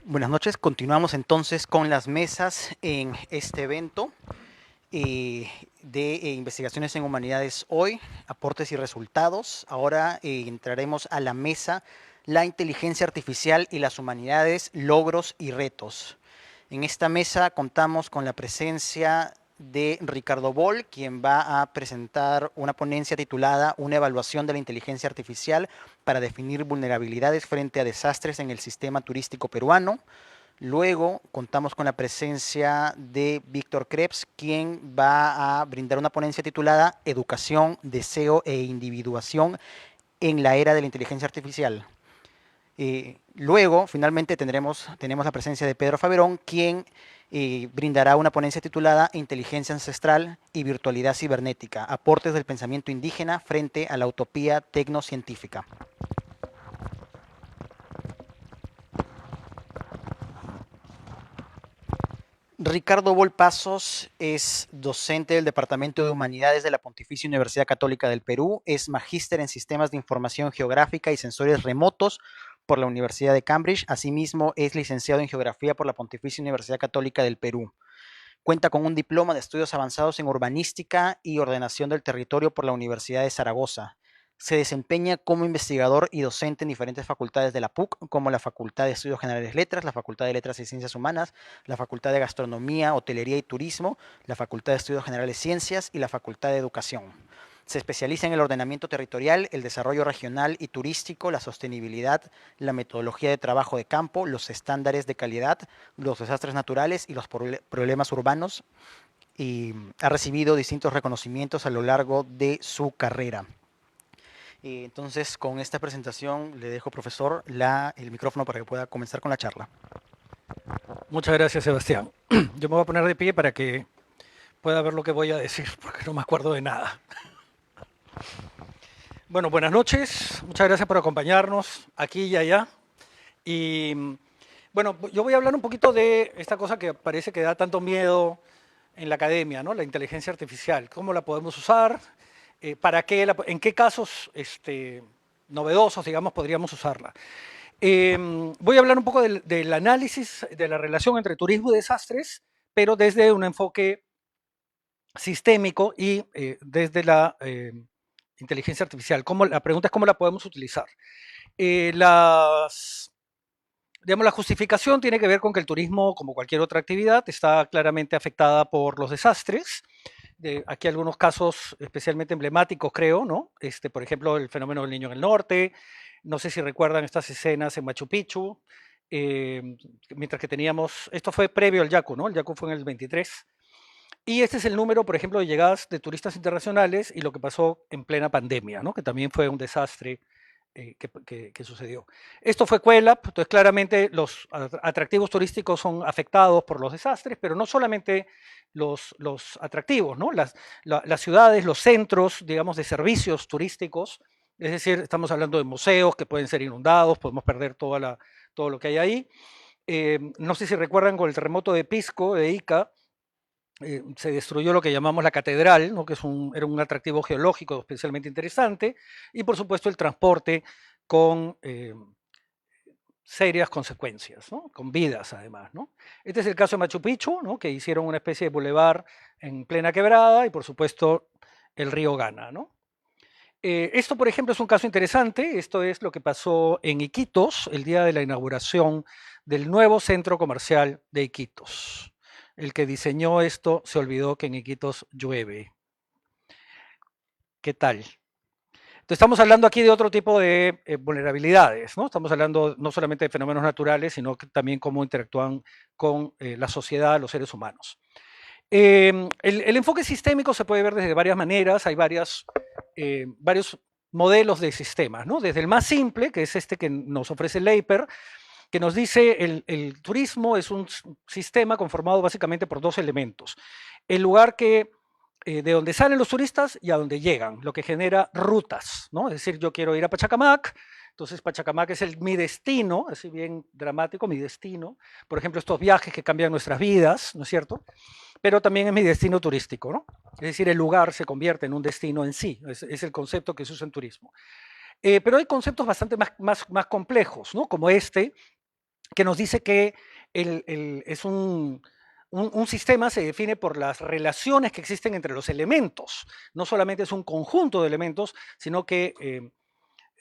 Buenas noches, continuamos entonces con las mesas en este evento de investigaciones en humanidades hoy, aportes y resultados. Ahora entraremos a la mesa la inteligencia artificial y las humanidades, logros y retos. En esta mesa contamos con la presencia de Ricardo Boll, quien va a presentar una ponencia titulada Una evaluación de la inteligencia artificial para definir vulnerabilidades frente a desastres en el sistema turístico peruano. Luego contamos con la presencia de Víctor Krebs, quien va a brindar una ponencia titulada Educación, Deseo e Individuación en la era de la inteligencia artificial. Luego, finalmente, tenemos la presencia de Pedro Faverón, quien brindará una ponencia titulada Inteligencia ancestral y virtualidad cibernética, aportes del pensamiento indígena frente a la utopía tecnocientífica. Ricardo Boll Pasos es docente del Departamento de Humanidades de la Pontificia Universidad Católica del Perú, es magíster en Sistemas de Información Geográfica y Sensores Remotos por la Universidad de Cambridge, asimismo es licenciado en Geografía por la Pontificia Universidad Católica del Perú. Cuenta con un diploma de estudios avanzados en urbanística y ordenación del territorio por la Universidad de Zaragoza. Se desempeña como investigador y docente en diferentes facultades de la PUC, como la Facultad de Estudios Generales Letras, la Facultad de Letras y Ciencias Humanas, la Facultad de Gastronomía, Hotelería y Turismo, la Facultad de Estudios Generales Ciencias y la Facultad de Educación. Se especializa en el ordenamiento territorial, el desarrollo regional y turístico, la sostenibilidad, la metodología de trabajo de campo, los estándares de calidad, los desastres naturales y los problemas urbanos, y ha recibido distintos reconocimientos a lo largo de su carrera. Entonces, con esta presentación le dejo, profesor, el micrófono para que pueda comenzar con la charla. Muchas gracias, Sebastián. Yo me voy a poner de pie para que pueda ver lo que voy a decir, porque no me acuerdo de nada. Bueno, buenas noches. Muchas gracias por acompañarnos aquí y allá. Y bueno, yo voy a hablar un poquito de esta cosa que parece que da tanto miedo en la academia, ¿no? La inteligencia artificial. ¿Cómo la podemos usar? ¿Para qué? ¿En qué casos novedosos, digamos, podríamos usarla? Voy a hablar un poco del análisis de la relación entre turismo y desastres, pero desde un enfoque sistémico y desde la inteligencia artificial. La pregunta es cómo la podemos utilizar. Digamos, la justificación tiene que ver con que el turismo, como cualquier otra actividad, está claramente afectada por los desastres. Aquí algunos casos especialmente emblemáticos, creo, ¿no? Por ejemplo, el fenómeno del Niño en el Norte. No sé si recuerdan estas escenas en Machu Picchu. Mientras que teníamos, esto fue previo al Yaku, ¿no? El Yaku fue en el 23. Y este es el número, por ejemplo, de llegadas de turistas internacionales y lo que pasó en plena pandemia, ¿no? Que también fue un desastre que sucedió. Esto fue Cuelap, entonces claramente los atractivos turísticos son afectados por los desastres, pero no solamente los atractivos, ¿no? Las ciudades, los centros, digamos, de servicios turísticos, es decir, estamos hablando de museos que pueden ser inundados, podemos perder todo lo que hay ahí. No sé si recuerdan con el terremoto de Pisco, de Ica, se destruyó lo que llamamos la catedral, ¿no? Que era un atractivo geológico especialmente interesante, y por supuesto el transporte con serias consecuencias, ¿no? Con vidas además. ¿No? Este es el caso de Machu Picchu, ¿no? Que hicieron una especie de bulevar en plena quebrada y por supuesto el río Gana. ¿No? Esto, por ejemplo, es un caso interesante. Esto es lo que pasó en Iquitos el día de la inauguración del nuevo centro comercial de Iquitos. El que diseñó esto se olvidó que en Iquitos llueve. ¿Qué tal? Entonces, estamos hablando aquí de otro tipo de vulnerabilidades, ¿no? Estamos hablando no solamente de fenómenos naturales, sino que también cómo interactúan con la sociedad, los seres humanos. El enfoque sistémico se puede ver desde varias maneras, hay varios modelos de sistemas, ¿no? Desde el más simple, que es este que nos ofrece Leiper, que nos dice el turismo es un sistema conformado básicamente por dos elementos. El lugar de donde salen los turistas y a donde llegan, lo que genera rutas, ¿no? Es decir, yo quiero ir a Pachacamac, entonces Pachacamac es mi destino, así bien dramático, mi destino. Por ejemplo, estos viajes que cambian nuestras vidas, ¿no es cierto? Pero también es mi destino turístico, ¿no? Es decir, el lugar se convierte en un destino en sí, es el concepto que se usa en turismo. Pero hay conceptos bastante más complejos, ¿no? Como este, que nos dice que es un sistema se define por las relaciones que existen entre los elementos. No solamente es un conjunto de elementos, sino que,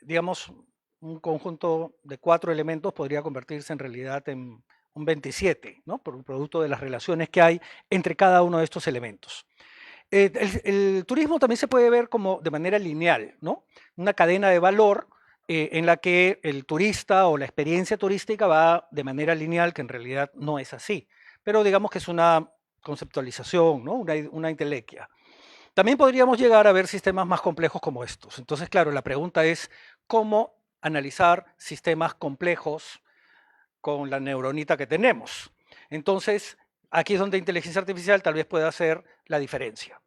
digamos, un conjunto de 4 elementos podría convertirse en realidad en un 27, ¿no? Por un producto de las relaciones que hay entre cada uno de estos elementos. El turismo también se puede ver como de manera lineal, ¿no? Una cadena de valor en la que el turista o la experiencia turística va de manera lineal, que en realidad no es así. Pero digamos que es una conceptualización, ¿no? Una intelequia. También podríamos llegar a ver sistemas más complejos como estos. Entonces, claro, la pregunta es cómo analizar sistemas complejos con la neuronita que tenemos. Entonces, aquí es donde inteligencia artificial tal vez pueda hacer la diferencia.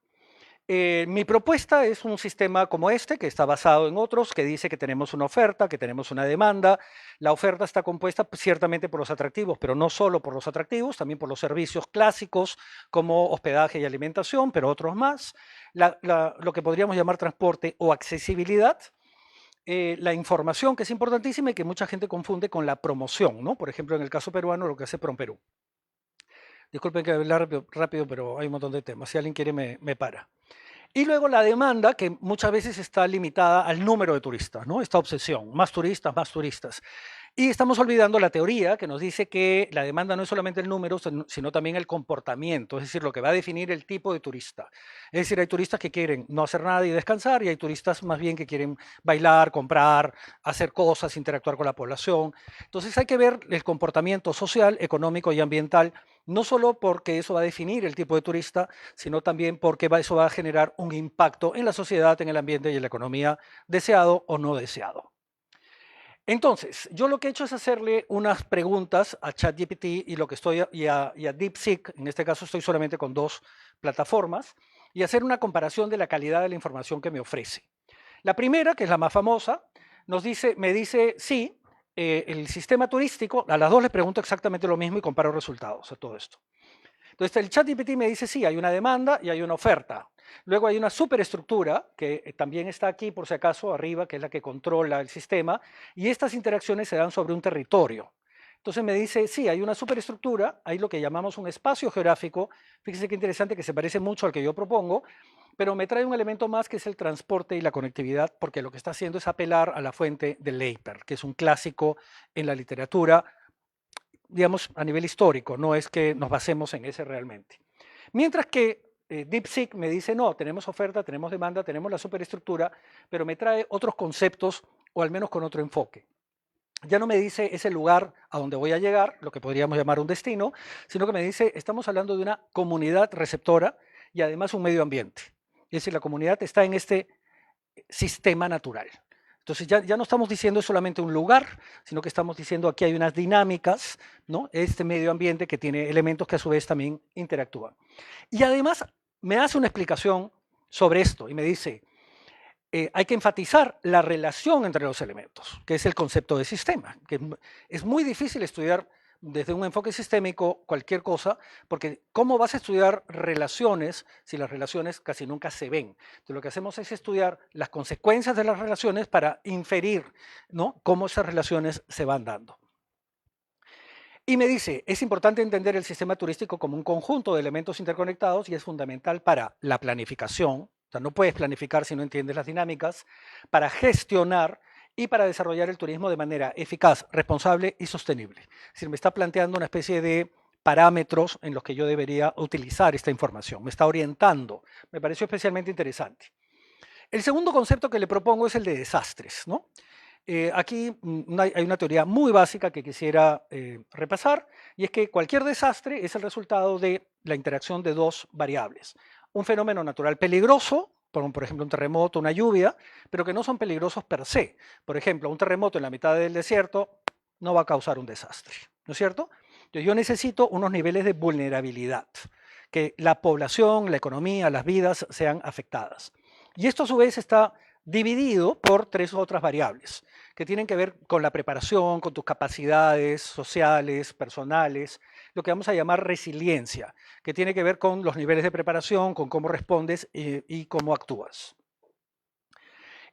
Mi propuesta es un sistema como este, que está basado en otros, que dice que tenemos una oferta, que tenemos una demanda. La oferta está compuesta ciertamente por los atractivos, pero no solo por los atractivos, también por los servicios clásicos como hospedaje y alimentación, pero otros más. Lo que podríamos llamar transporte o accesibilidad. La información, que es importantísima y que mucha gente confunde con la promoción, ¿no? Por ejemplo, en el caso peruano, lo que hace PromPerú. Disculpen que hable rápido, pero hay un montón de temas. Si alguien quiere, me para. Y luego la demanda, que muchas veces está limitada al número de turistas, ¿no? Esta obsesión, más turistas, más turistas. Y estamos olvidando la teoría que nos dice que la demanda no es solamente el número, sino también el comportamiento, es decir, lo que va a definir el tipo de turista. Es decir, hay turistas que quieren no hacer nada y descansar, y hay turistas más bien que quieren bailar, comprar, hacer cosas, interactuar con la población. Entonces hay que ver el comportamiento social, económico y ambiental, no solo porque eso va a definir el tipo de turista, sino también porque eso va a generar un impacto en la sociedad, en el ambiente y en la economía, deseado o no deseado. Entonces, yo lo que he hecho es hacerle unas preguntas a ChatGPT y a DeepSeek, en este caso estoy solamente con 2 plataformas, y hacer una comparación de la calidad de la información que me ofrece. La primera, que es la más famosa, me dice, sí, el sistema turístico, a las 2 les pregunto exactamente lo mismo y comparo resultados a todo esto. Entonces el ChatGPT me dice, sí, hay una demanda y hay una oferta. Luego hay una superestructura que también está aquí, por si acaso, arriba, que es la que controla el sistema, y estas interacciones se dan sobre un territorio. Entonces me dice, sí, hay una superestructura, hay lo que llamamos un espacio geográfico, fíjese qué interesante que se parece mucho al que yo propongo, pero me trae un elemento más que es el transporte y la conectividad, porque lo que está haciendo es apelar a la fuente de Leiper, que es un clásico en la literatura, digamos, a nivel histórico, no es que nos basemos en ese realmente. Mientras que DeepSeek me dice, no, tenemos oferta, tenemos demanda, tenemos la superestructura, pero me trae otros conceptos o al menos con otro enfoque. Ya no me dice ese lugar a donde voy a llegar, lo que podríamos llamar un destino, sino que me dice, estamos hablando de una comunidad receptora y además un medio ambiente. Es decir, la comunidad está en este sistema natural. Entonces ya no estamos diciendo solamente un lugar, sino que estamos diciendo aquí hay unas dinámicas, ¿no? Este medio ambiente que tiene elementos que a su vez también interactúan. Y además me hace una explicación sobre esto y me dice, hay que enfatizar la relación entre los elementos, que es el concepto de sistema, que es muy difícil estudiar desde un enfoque sistémico cualquier cosa, porque ¿cómo vas a estudiar relaciones si las relaciones casi nunca se ven? Entonces lo que hacemos es estudiar las consecuencias de las relaciones para inferir, ¿no?, cómo esas relaciones se van dando. Y me dice, es importante entender el sistema turístico como un conjunto de elementos interconectados y es fundamental para la planificación. O sea, no puedes planificar si no entiendes las dinámicas, para gestionar y para desarrollar el turismo de manera eficaz, responsable y sostenible. Es decir, me está planteando una especie de parámetros en los que yo debería utilizar esta información. Me está orientando. Me pareció especialmente interesante. El segundo concepto que le propongo es el de desastres, ¿no? Aquí hay una teoría muy básica que quisiera repasar, y es que cualquier desastre es el resultado de la interacción de 2 variables. Un fenómeno natural peligroso, por ejemplo un terremoto, una lluvia, pero que no son peligrosos per se. Por ejemplo, un terremoto en la mitad del desierto no va a causar un desastre, ¿no es cierto? Entonces yo necesito unos niveles de vulnerabilidad, que la población, la economía, las vidas sean afectadas. Y esto a su vez está dividido por 3 otras variables que tienen que ver con la preparación, con tus capacidades sociales, personales, lo que vamos a llamar resiliencia, que tiene que ver con los niveles de preparación, con cómo respondes y cómo actúas.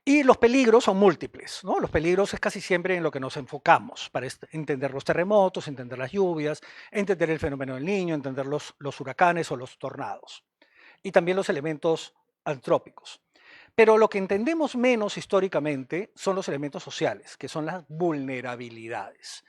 Y los peligros son múltiples, ¿no? Los peligros es casi siempre en lo que nos enfocamos para entender los terremotos, entender las lluvias, entender el fenómeno del Niño, entender los huracanes o los tornados. Y también los elementos antrópicos. Pero lo que entendemos menos históricamente son los elementos sociales, que son las vulnerabilidades.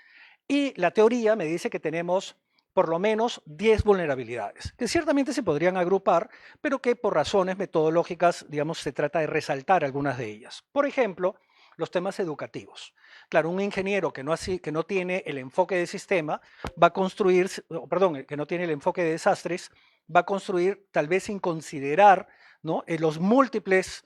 Y la teoría me dice que tenemos por lo menos 10 vulnerabilidades, que ciertamente se podrían agrupar, pero que por razones metodológicas, digamos, se trata de resaltar algunas de ellas. Por ejemplo, los temas educativos. Claro, un ingeniero que no tiene el enfoque de sistema va a construir, perdón, que no tiene el enfoque de desastres, va a construir tal vez sin considerar, ¿no?, los múltiples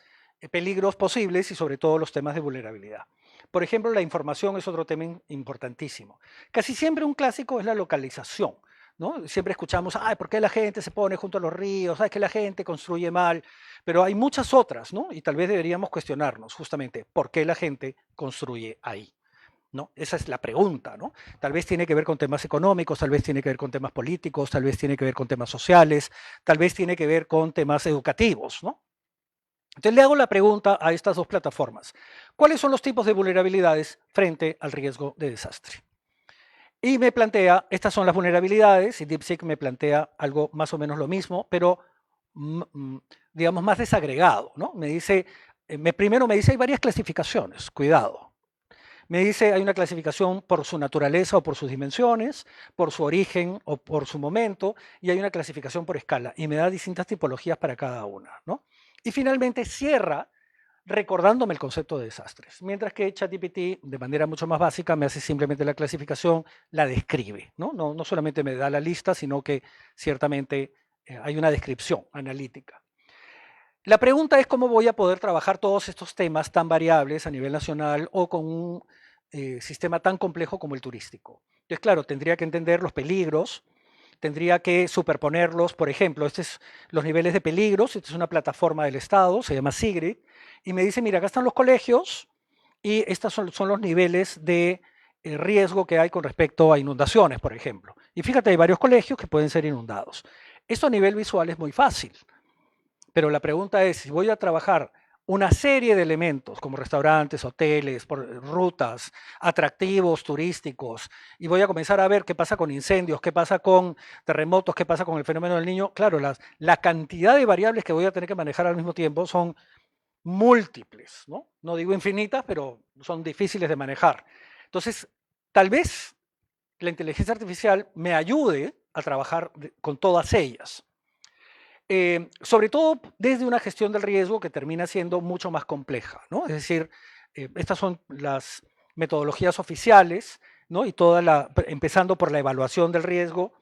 peligros posibles y sobre todo los temas de vulnerabilidad. Por ejemplo, la información es otro tema importantísimo. Casi siempre un clásico es la localización, ¿no? Siempre escuchamos, ay, ¿por qué la gente se pone junto a los ríos? Ay, que la gente construye mal. Pero hay muchas otras, ¿no? Y tal vez deberíamos cuestionarnos justamente por qué la gente construye ahí, ¿no? Esa es la pregunta, ¿no? Tal vez tiene que ver con temas económicos, tal vez tiene que ver con temas políticos, tal vez tiene que ver con temas sociales, tal vez tiene que ver con temas educativos, ¿no? Entonces le hago la pregunta a estas dos plataformas. ¿Cuáles son los tipos de vulnerabilidades frente al riesgo de desastre? Y me plantea, estas son las vulnerabilidades, y DeepSeek me plantea algo más o menos lo mismo, pero digamos más desagregado, ¿no? Me dice, primero me dice, hay varias clasificaciones, cuidado. Me dice, hay una clasificación por su naturaleza o por sus dimensiones, por su origen o por su momento, y hay una clasificación por escala, y me da distintas tipologías para cada una, ¿no? Y finalmente cierra recordándome el concepto de desastres, mientras que ChatGPT, de manera mucho más básica, me hace simplemente la clasificación, la describe, ¿no? No solamente me da la lista, sino que ciertamente hay una descripción analítica. La pregunta es cómo voy a poder trabajar todos estos temas tan variables a nivel nacional o con un sistema tan complejo como el turístico. Entonces, claro, tendría que entender los peligros, tendría que superponerlos, por ejemplo, estos es los niveles de peligros, esta es una plataforma del Estado, se llama SIGRID, y me dice, mira, acá están los colegios y estos son los niveles de riesgo que hay con respecto a inundaciones, por ejemplo. Y fíjate, hay varios colegios que pueden ser inundados. Esto a nivel visual es muy fácil. Pero la pregunta es, si voy a trabajar una serie de elementos como restaurantes, hoteles, rutas, atractivos turísticos, y voy a comenzar a ver qué pasa con incendios, qué pasa con terremotos, qué pasa con el fenómeno del Niño, claro, la cantidad de variables que voy a tener que manejar al mismo tiempo son múltiples, ¿no? No digo infinitas, pero son difíciles de manejar. Entonces, tal vez la inteligencia artificial me ayude a trabajar con todas ellas. Sobre todo desde una gestión del riesgo que termina siendo mucho más compleja, ¿no? Es decir, estas son las metodologías oficiales, ¿no? Y empezando por la evaluación del riesgo,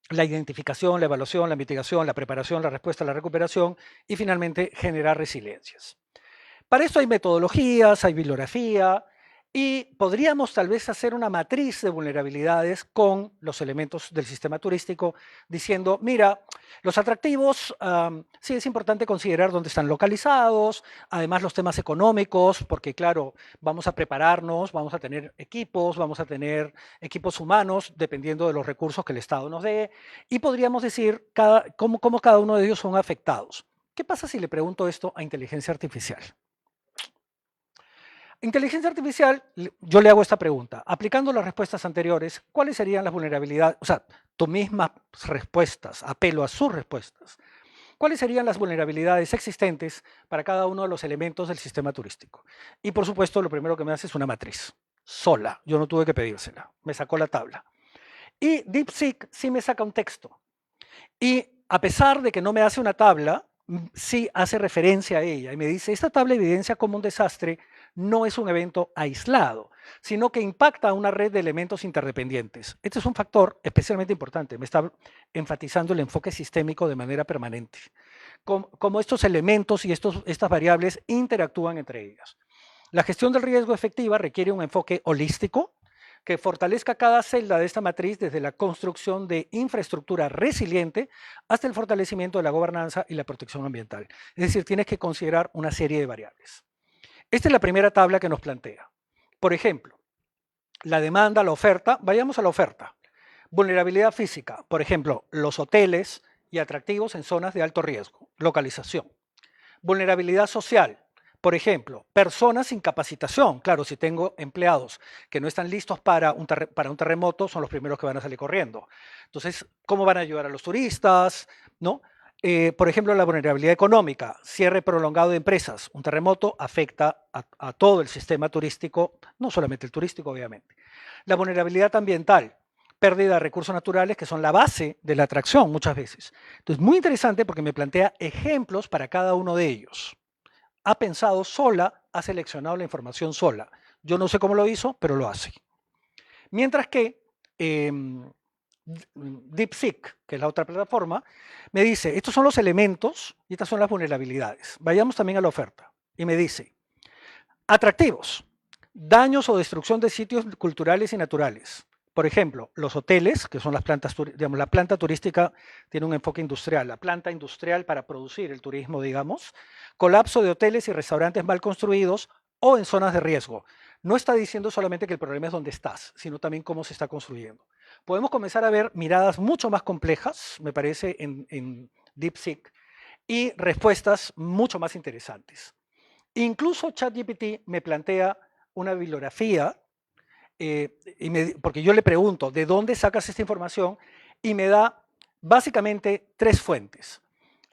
la identificación, la evaluación, la mitigación, la preparación, la respuesta, la recuperación y finalmente generar resiliencias. Para esto hay metodologías, hay bibliografía y podríamos tal vez hacer una matriz de vulnerabilidades con los elementos del sistema turístico diciendo, mira, los atractivos, sí es importante considerar dónde están localizados, además los temas económicos, porque claro, vamos a prepararnos, vamos a tener equipos humanos, dependiendo de los recursos que el Estado nos dé, y podríamos decir cómo cada uno de ellos son afectados. ¿Qué pasa si le pregunto esto a inteligencia artificial? Inteligencia artificial, yo le hago esta pregunta. Aplicando las respuestas anteriores, ¿cuáles serían las vulnerabilidades? O sea, tus mismas respuestas, apelo a sus respuestas. ¿Cuáles serían las vulnerabilidades existentes para cada uno de los elementos del sistema turístico? Y por supuesto, lo primero que me hace es una matriz, sola. Yo no tuve que pedírsela, me sacó la tabla. Y DeepSeek sí me saca un texto. Y a pesar de que no me hace una tabla, sí hace referencia a ella y me dice, esta tabla evidencia cómo un desastre no es un evento aislado, sino que impacta a una red de elementos interdependientes. Este es un factor especialmente importante, me está enfatizando el enfoque sistémico de manera permanente, cómo estos elementos y estas variables interactúan entre ellas. La gestión del riesgo efectiva requiere un enfoque holístico, que fortalezca cada celda de esta matriz desde la construcción de infraestructura resiliente hasta el fortalecimiento de la gobernanza y la protección ambiental. Es decir, tienes que considerar una serie de variables. Esta es la primera tabla que nos plantea. Por ejemplo, la demanda, la oferta, vayamos a la oferta. Vulnerabilidad física, por ejemplo, los hoteles y atractivos en zonas de alto riesgo, localización. Vulnerabilidad social, Por ejemplo, personas sin capacitación. Claro, si tengo empleados que no están listos para un terremoto, son los primeros que van a salir corriendo. Entonces, ¿cómo van a ayudar a los turistas? ¿No? Por ejemplo, la vulnerabilidad económica, cierre prolongado de empresas. Un terremoto afecta a todo el sistema turístico, no solamente el turístico, obviamente. La vulnerabilidad ambiental, pérdida de recursos naturales que son la base de la atracción muchas veces. Entonces, muy interesante porque me plantea ejemplos para cada uno de ellos. Ha pensado sola, ha seleccionado la información sola. Yo no sé cómo lo hizo, pero lo hace. Mientras que DeepSeek, que es la otra plataforma, me dice, estos son los elementos y estas son las vulnerabilidades. Vayamos también a la oferta. Y me dice, atractivos, daños o destrucción de sitios culturales y naturales. Por ejemplo, los hoteles, que son las plantas, digamos, la planta turística tiene un enfoque industrial, la planta industrial para producir el turismo, digamos, colapso de hoteles y restaurantes mal construidos o en zonas de riesgo. No está diciendo solamente que el problema es dónde estás, sino también cómo se está construyendo. Podemos comenzar a ver miradas mucho más complejas, me parece, en DeepSeek, y respuestas mucho más interesantes. Incluso ChatGPT me plantea una bibliografía, porque yo le pregunto, ¿de dónde sacas esta información? Y me da básicamente tres fuentes.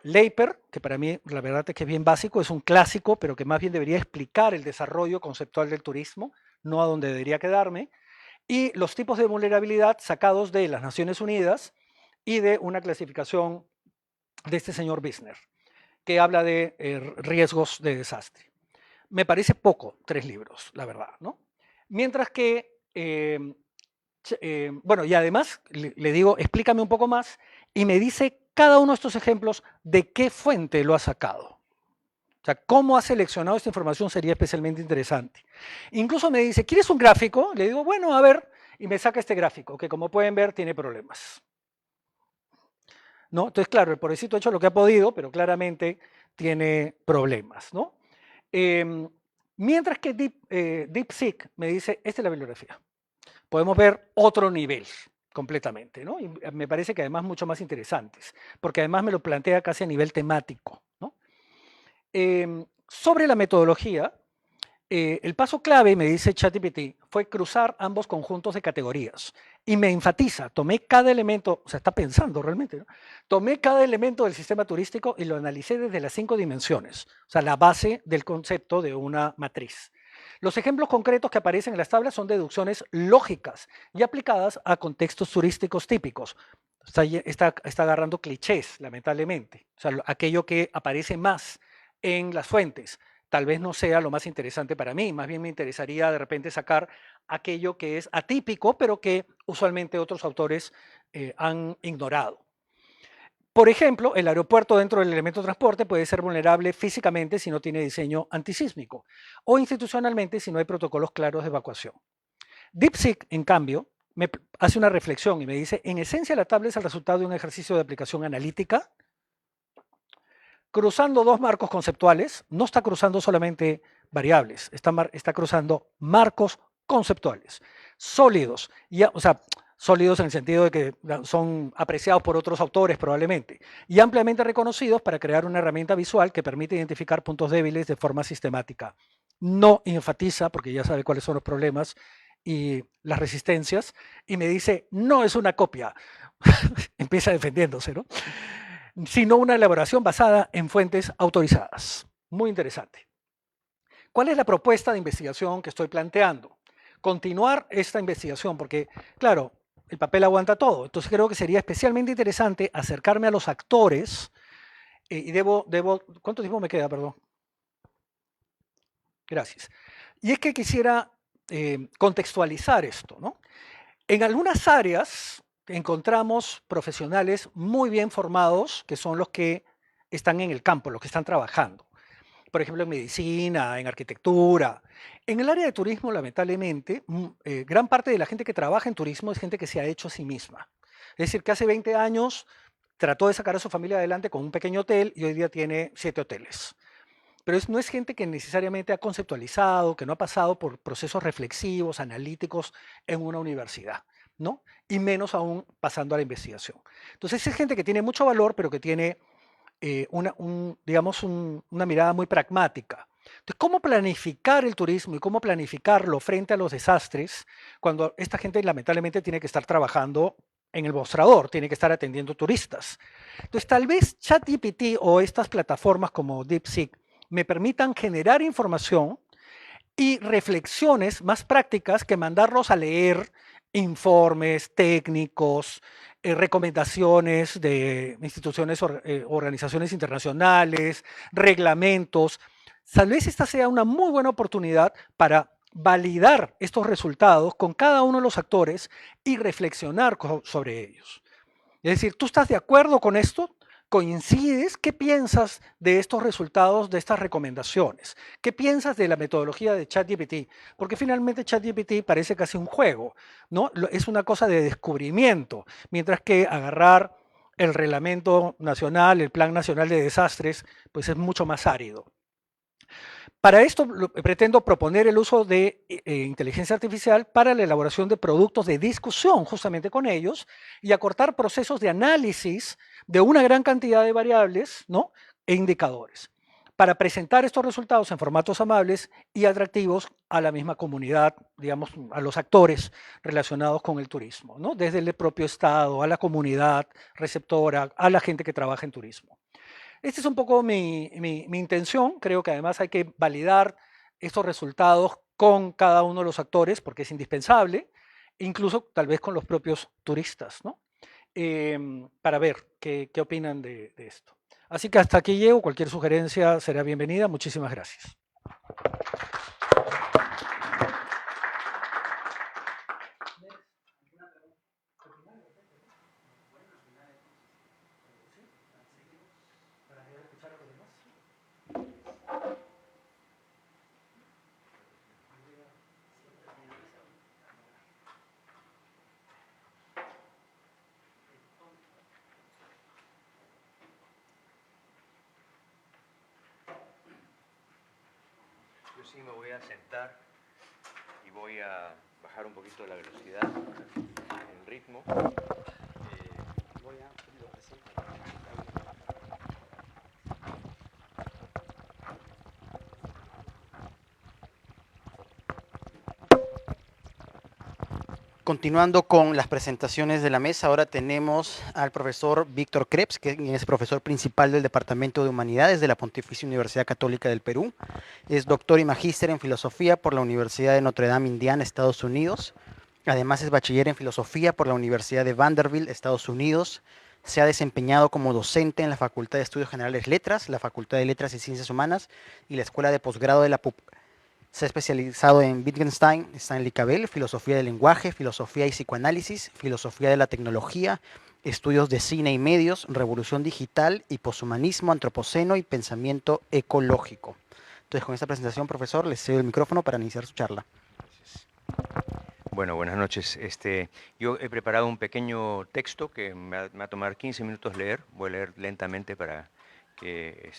Leiper, que para mí la verdad es que es bien básico, es un clásico, pero que más bien debería explicar el desarrollo conceptual del turismo, no a dónde debería quedarme, y los tipos de vulnerabilidad sacados de las Naciones Unidas y de una clasificación de este señor Bisner, que habla de riesgos de desastre. Me parece poco, 3 libros, la verdad, ¿no? Mientras que, bueno, y además le digo, explícame un poco más, y me dice cada uno de estos ejemplos de qué fuente lo ha sacado. O sea, cómo ha seleccionado esta información sería especialmente interesante. Incluso me dice, ¿quieres un gráfico? Le digo, bueno, a ver, y me saca este gráfico, que como pueden ver tiene problemas. ¿No? Entonces, claro, el pobrecito ha hecho lo que ha podido, pero claramente tiene problemas, ¿no? Mientras que DeepSeek me dice, esta es la bibliografía. Podemos ver otro nivel completamente, ¿no? Y me parece que además mucho más interesantes, porque además me lo plantea casi a nivel temático, ¿no? Sobre la metodología, el paso clave, me dice ChatGPT, fue cruzar ambos conjuntos de categorías. Y me enfatiza, tomé cada elemento, o sea, está pensando realmente, ¿no? Tomé cada elemento del sistema turístico y lo analicé desde las 5 dimensiones, o sea, la base del concepto de una matriz. Los ejemplos concretos que aparecen en las tablas son deducciones lógicas y aplicadas a contextos turísticos típicos. Está agarrando clichés, lamentablemente, o sea, aquello que aparece más en las fuentes tal vez no sea lo más interesante para mí, más bien me interesaría de repente sacar aquello que es atípico, pero que usualmente otros autores han ignorado. Por ejemplo, el aeropuerto dentro del elemento de transporte puede ser vulnerable físicamente si no tiene diseño antisísmico o institucionalmente si no hay protocolos claros de evacuación. DeepSeek, en cambio, me hace una reflexión y me dice, en esencia la tabla es el resultado de un ejercicio de aplicación analítica cruzando dos marcos conceptuales, no está cruzando solamente variables, está cruzando marcos conceptuales, sólidos, o sea, sólidos en el sentido de que son apreciados por otros autores probablemente, y ampliamente reconocidos para crear una herramienta visual que permite identificar puntos débiles de forma sistemática. No enfatiza, porque ya sabe cuáles son los problemas y las resistencias, y me dice, no es una copia. Empieza defendiéndose, ¿no? Sino una elaboración basada en fuentes autorizadas. Muy interesante. ¿Cuál es la propuesta de investigación que estoy planteando? Continuar esta investigación, porque, claro, el papel aguanta todo. Entonces creo que sería especialmente interesante acercarme a los actores y ¿cuánto tiempo me queda? Perdón. Gracias. Y es que quisiera contextualizar esto, ¿no? En algunas áreas encontramos profesionales muy bien formados, que son los que están en el campo, los que están trabajando. Por ejemplo, en medicina, en arquitectura. En el área de turismo, lamentablemente, gran parte de la gente que trabaja en turismo es gente que se ha hecho a sí misma. Es decir, que hace 20 años trató de sacar a su familia adelante con un pequeño hotel y hoy día tiene 7 hoteles. Pero no es gente que necesariamente ha conceptualizado, que no ha pasado por procesos reflexivos, analíticos en una universidad, ¿no? Y menos aún pasando a la investigación. Entonces es gente que tiene mucho valor, pero que tiene digamos, una mirada muy pragmática. Entonces, ¿cómo planificar el turismo y cómo planificarlo frente a los desastres cuando esta gente lamentablemente tiene que estar trabajando en el mostrador, tiene que estar atendiendo turistas? Entonces, tal vez ChatGPT o estas plataformas como DeepSeek me permitan generar información y reflexiones más prácticas que mandarlos a leer informes técnicos, recomendaciones de instituciones, organizaciones internacionales, reglamentos. Tal vez esta sea una muy buena oportunidad para validar estos resultados con cada uno de los actores y reflexionar sobre ellos. Es decir, ¿tú estás de acuerdo con esto? ¿Coincides? ¿Qué piensas de estos resultados, de estas recomendaciones? ¿Qué piensas de la metodología de ChatGPT? Porque finalmente ChatGPT parece casi un juego, ¿no? Es una cosa de descubrimiento, mientras que agarrar el reglamento nacional, el Plan Nacional de Desastres, pues es mucho más árido. Para esto pretendo proponer el uso de inteligencia artificial para la elaboración de productos de discusión justamente con ellos y acortar procesos de análisis de una gran cantidad de variables, ¿no? E indicadores para presentar estos resultados en formatos amables y atractivos a la misma comunidad, digamos, a los actores relacionados con el turismo, ¿no? Desde el propio Estado, a la comunidad receptora, a la gente que trabaja en turismo. Esta es un poco mi intención. Creo que además hay que validar estos resultados con cada uno de los actores porque es indispensable, incluso tal vez con los propios turistas, ¿no? Para ver qué opinan de esto. Así que hasta aquí llego. Cualquier sugerencia será bienvenida. Muchísimas gracias. Yo sí me voy a sentar y voy a bajar un poquito la velocidad, el ritmo. Voy a Continuando con las presentaciones de la mesa, ahora tenemos al profesor Víctor Krebs, que es profesor principal del Departamento de Humanidades de la Pontificia Universidad Católica del Perú. Es doctor y magíster en filosofía por la Universidad de Notre Dame, Indiana, Estados Unidos. Además es bachiller en filosofía por la Universidad de Vanderbilt, Estados Unidos. Se ha desempeñado como docente en la Facultad de Estudios Generales Letras, la Facultad de Letras y Ciencias Humanas y la Escuela de Posgrado de la PUC. Se ha especializado en Wittgenstein, Stanley Cavell, filosofía del lenguaje, filosofía y psicoanálisis, filosofía de la tecnología, estudios de cine y medios, revolución digital y poshumanismo, antropoceno y pensamiento ecológico. Entonces, con esta presentación, profesor, le cedo el micrófono para iniciar su charla. Bueno, buenas noches. Yo he preparado un pequeño texto que me va a tomar 15 minutos leer. Voy a leer lentamente para que,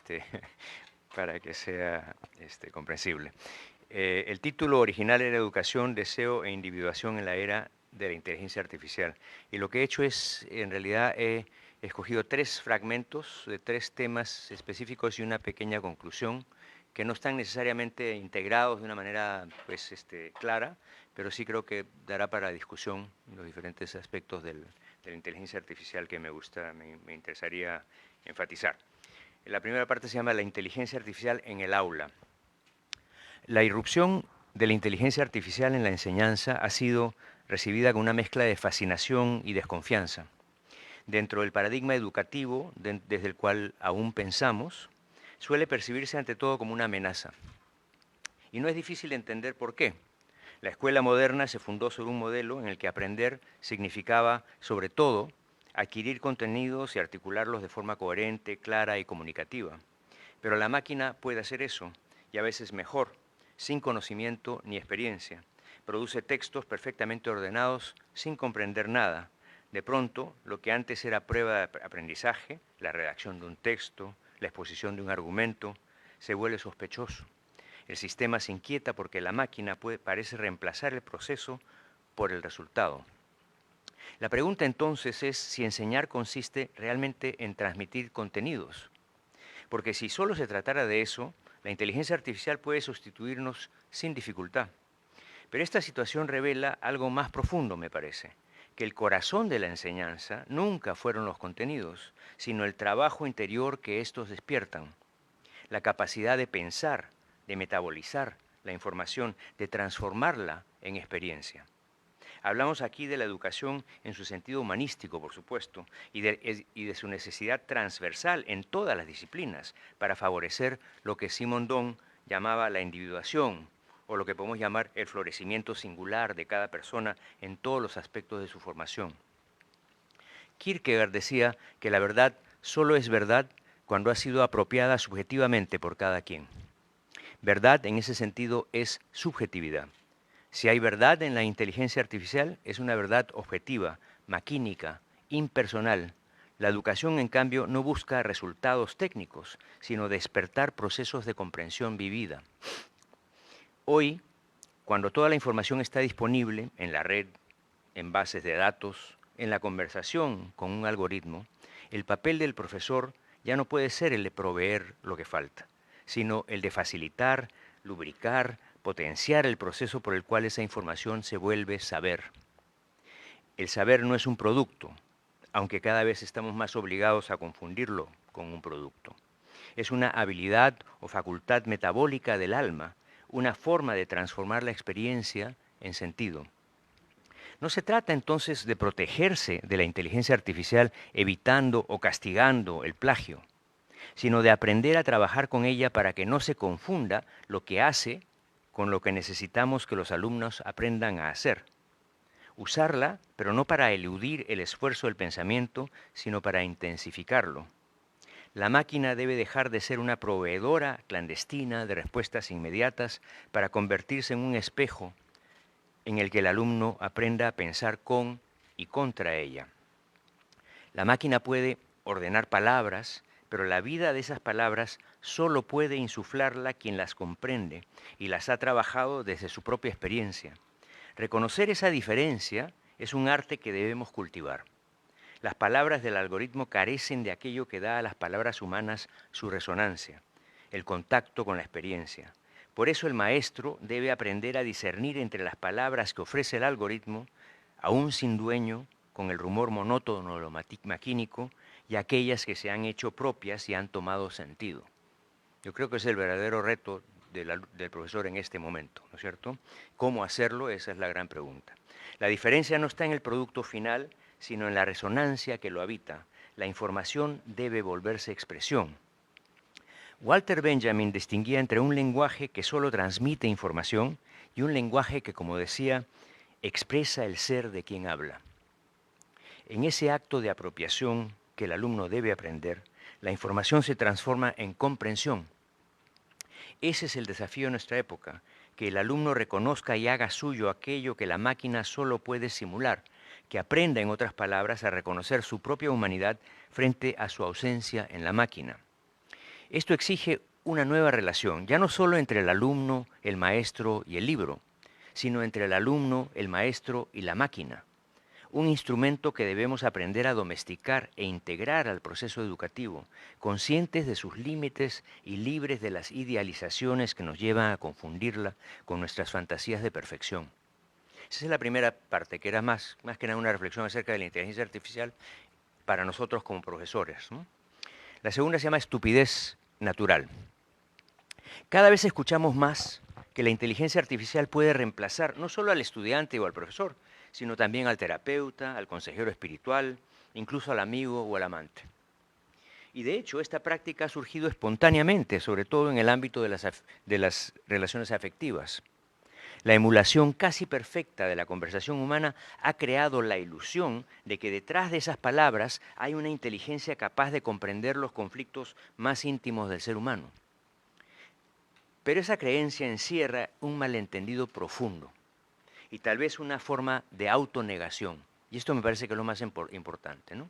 para que sea comprensible. El título original era Educación, Deseo e Individuación en la Era de la Inteligencia Artificial. Y lo que he hecho es, en realidad, he escogido 3 fragmentos de 3 temas específicos y una pequeña conclusión que no están necesariamente integrados de una manera pues, clara, pero sí creo que dará para discusión los diferentes aspectos de la inteligencia artificial que me interesaría enfatizar. La primera parte se llama La inteligencia artificial en el aula. La irrupción de la inteligencia artificial en la enseñanza ha sido recibida con una mezcla de fascinación y desconfianza. Dentro del paradigma educativo desde el cual aún pensamos, suele percibirse ante todo como una amenaza. Y no es difícil entender por qué. La escuela moderna se fundó sobre un modelo en el que aprender significaba, sobre todo, adquirir contenidos y articularlos de forma coherente, clara y comunicativa. Pero la máquina puede hacer eso, y a veces mejor, sin conocimiento ni experiencia. Produce textos perfectamente ordenados sin comprender nada. De pronto, lo que antes era prueba de aprendizaje, la redacción de un texto, la exposición de un argumento, se vuelve sospechoso. El sistema se inquieta porque la máquina parece reemplazar el proceso por el resultado. La pregunta entonces es si enseñar consiste realmente en transmitir contenidos. Porque si solo se tratara de eso, La inteligencia artificial puede sustituirnos sin dificultad. Pero esta situación revela algo más profundo, me parece, que el corazón de la enseñanza nunca fueron los contenidos, sino el trabajo interior que estos despiertan, la capacidad de pensar, de metabolizar la información, de transformarla en experiencia. Hablamos aquí de la educación en su sentido humanístico, por supuesto, y de su necesidad transversal en todas las disciplinas para favorecer lo que Simondon llamaba la individuación, o lo que podemos llamar el florecimiento singular de cada persona en todos los aspectos de su formación. Kierkegaard decía que la verdad solo es verdad cuando ha sido apropiada subjetivamente por cada quien. Verdad en ese sentido es subjetividad. Si hay verdad en la inteligencia artificial, es una verdad objetiva, maquínica, impersonal. La educación, en cambio, no busca resultados técnicos, sino despertar procesos de comprensión vivida. Hoy, cuando toda la información está disponible en la red, en bases de datos, en la conversación con un algoritmo, el papel del profesor ya no puede ser el de proveer lo que falta, sino el de facilitar, lubricar, potenciar el proceso por el cual esa información se vuelve saber. El saber no es un producto, aunque cada vez estamos más obligados a confundirlo con un producto. Es una habilidad o facultad metabólica del alma, una forma de transformar la experiencia en sentido. No se trata entonces de protegerse de la inteligencia artificial evitando o castigando el plagio, sino de aprender a trabajar con ella para que no se confunda lo que hace con lo que necesitamos que los alumnos aprendan a hacer. Usarla, pero no para eludir el esfuerzo del pensamiento, sino para intensificarlo. La máquina debe dejar de ser una proveedora clandestina de respuestas inmediatas para convertirse en un espejo en el que el alumno aprenda a pensar con y contra ella. La máquina puede ordenar palabras, pero la vida de esas palabras solo puede insuflarla quien las comprende y las ha trabajado desde su propia experiencia. Reconocer esa diferencia es un arte que debemos cultivar. Las palabras del algoritmo carecen de aquello que da a las palabras humanas su resonancia, el contacto con la experiencia. Por eso el maestro debe aprender a discernir entre las palabras que ofrece el algoritmo, aún sin dueño, con el rumor monótono de lo maquínico, y aquellas que se han hecho propias y han tomado sentido. Yo creo que es el verdadero reto del profesor en este momento, ¿no es cierto? ¿Cómo hacerlo? Esa es la gran pregunta. La diferencia no está en el producto final, sino en la resonancia que lo habita. La información debe volverse expresión. Walter Benjamin distinguía entre un lenguaje que solo transmite información y un lenguaje que, como decía, expresa el ser de quien habla. En ese acto de apropiación que el alumno debe aprender, la información se transforma en comprensión. Ese es el desafío de nuestra época, que el alumno reconozca y haga suyo aquello que la máquina solo puede simular, que aprenda, en otras palabras, a reconocer su propia humanidad frente a su ausencia en la máquina. Esto exige una nueva relación, ya no solo entre el alumno, el maestro y el libro, sino entre el alumno, el maestro y la máquina. Un instrumento que debemos aprender a domesticar e integrar al proceso educativo, conscientes de sus límites y libres de las idealizaciones que nos llevan a confundirla con nuestras fantasías de perfección. Esa es la primera parte, que era más que nada una reflexión acerca de la inteligencia artificial para nosotros como profesores, ¿no? La segunda se llama estupidez natural. Cada vez escuchamos más que la inteligencia artificial puede reemplazar no solo al estudiante o al profesor, sino también al terapeuta, al consejero espiritual, incluso al amigo o al amante. Y de hecho, esta práctica ha surgido espontáneamente, sobre todo en el ámbito de las relaciones afectivas. La emulación casi perfecta de la conversación humana ha creado la ilusión de que detrás de esas palabras hay una inteligencia capaz de comprender los conflictos más íntimos del ser humano. Pero esa creencia encierra un malentendido profundo y tal vez una forma de autonegación. Y esto me parece que es lo más importante, ¿no?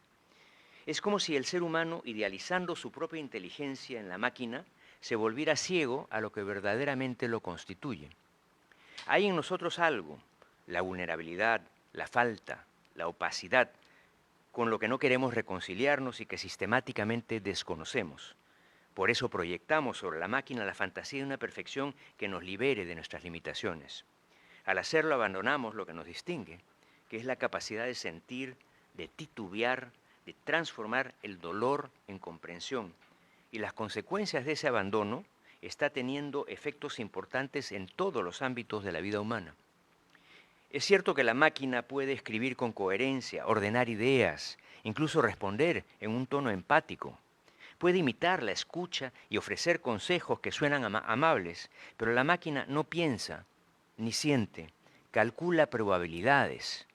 Es como si el ser humano, idealizando su propia inteligencia en la máquina, se volviera ciego a lo que verdaderamente lo constituye. Hay en nosotros algo, la vulnerabilidad, la falta, la opacidad, con lo que no queremos reconciliarnos y que sistemáticamente desconocemos. Por eso proyectamos sobre la máquina la fantasía de una perfección que nos libere de nuestras limitaciones. Al hacerlo abandonamos lo que nos distingue, que es la capacidad de sentir, de titubear, de transformar el dolor en comprensión. Y las consecuencias de ese abandono está teniendo efectos importantes en todos los ámbitos de la vida humana. Es cierto que la máquina puede escribir con coherencia, ordenar ideas, incluso responder en un tono empático. Puede imitar la escucha y ofrecer consejos que suenan amables, pero la máquina no piensa ni siente, calcula probabilidades.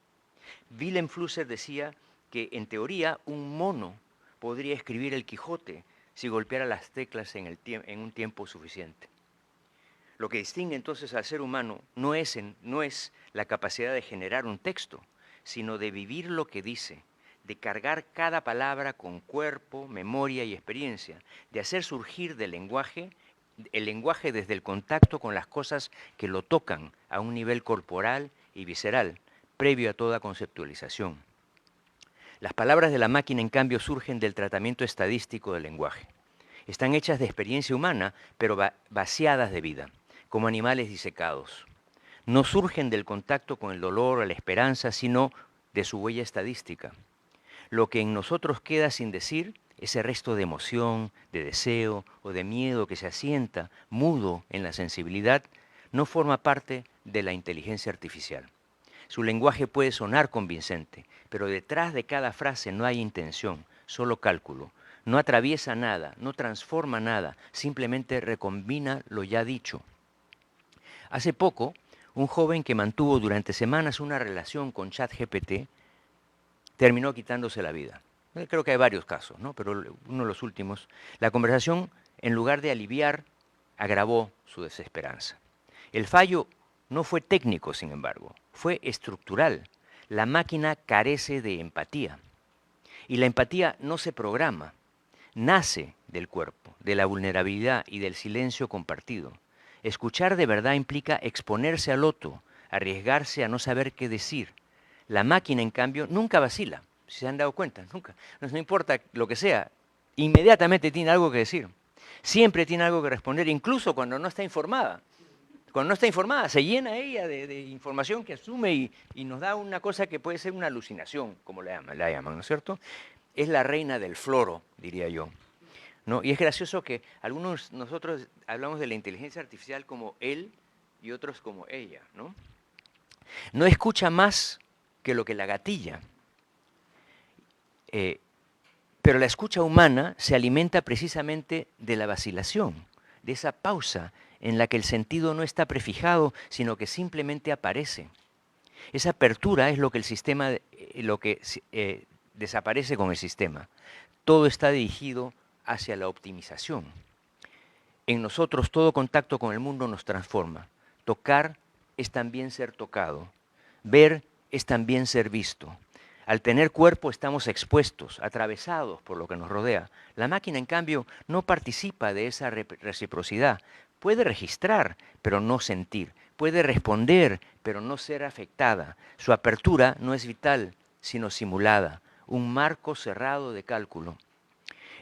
Willem Flusser decía que en teoría un mono podría escribir el Quijote si golpeara las teclas en un tiempo suficiente. Lo que distingue entonces al ser humano no es la capacidad de generar un texto, sino de vivir lo que dice, de cargar cada palabra con cuerpo, memoria y experiencia, de hacer surgir del lenguaje el lenguaje desde el contacto con las cosas que lo tocan a un nivel corporal y visceral, previo a toda conceptualización. Las palabras de la máquina, en cambio, surgen del tratamiento estadístico del lenguaje. Están hechas de experiencia humana, pero vaciadas de vida, como animales disecados. No surgen del contacto con el dolor o la esperanza, sino de su huella estadística. Lo que en nosotros queda sin decir, ese resto de emoción, de deseo o de miedo que se asienta, mudo en la sensibilidad, no forma parte de la inteligencia artificial. Su lenguaje puede sonar convincente, pero detrás de cada frase no hay intención, solo cálculo. No atraviesa nada, no transforma nada, simplemente recombina lo ya dicho. Hace poco, un joven que mantuvo durante semanas una relación con ChatGPT terminó quitándose la vida. Creo que hay varios casos, ¿no? Pero uno de los últimos, la conversación, en lugar de aliviar, agravó su desesperanza. El fallo no fue técnico, sin embargo, fue estructural. La máquina carece de empatía. Y la empatía no se programa, nace del cuerpo, de la vulnerabilidad y del silencio compartido. Escuchar de verdad implica exponerse al otro, arriesgarse a no saber qué decir. La máquina, en cambio, nunca vacila, si se han dado cuenta, nunca. No importa lo que sea, inmediatamente tiene algo que decir. Siempre tiene algo que responder, incluso cuando no está informada. Cuando no está informada, se llena ella de información que asume y nos da una cosa que puede ser una alucinación, como la llaman, ¿no es cierto? Es la reina del floro, diría yo, ¿no? Y es gracioso que nosotros hablamos de la inteligencia artificial como él y otros como ella, ¿no? No escucha más que lo que la gatilla. Pero la escucha humana se alimenta precisamente de la vacilación, de esa pausa en la que el sentido no está prefijado, sino que simplemente aparece. Esa apertura es lo que desaparece con el sistema. Todo está dirigido hacia la optimización. En nosotros todo contacto con el mundo nos transforma. Tocar es también ser tocado. Ver es también ser visto. Al tener cuerpo estamos expuestos, atravesados por lo que nos rodea. La máquina, en cambio, no participa de esa reciprocidad. Puede registrar, pero no sentir. Puede responder, pero no ser afectada. Su apertura no es vital, sino simulada, un marco cerrado de cálculo.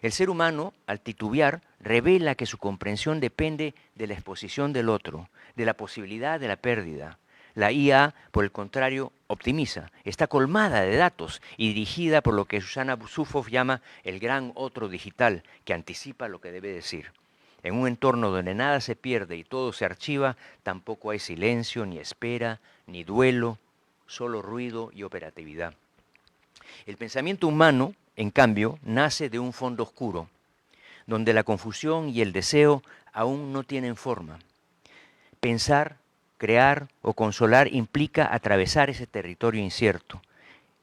El ser humano, al titubear, revela que su comprensión depende de la exposición del otro, de la posibilidad de la pérdida. La IA, por el contrario, optimiza, está colmada de datos y dirigida por lo que Susana Zuboff llama el gran otro digital, que anticipa lo que debe decir. En un entorno donde nada se pierde y todo se archiva, tampoco hay silencio, ni espera, ni duelo, solo ruido y operatividad. El pensamiento humano, en cambio, nace de un fondo oscuro, donde la confusión y el deseo aún no tienen forma. Pensar, crear o consolar implica atravesar ese territorio incierto.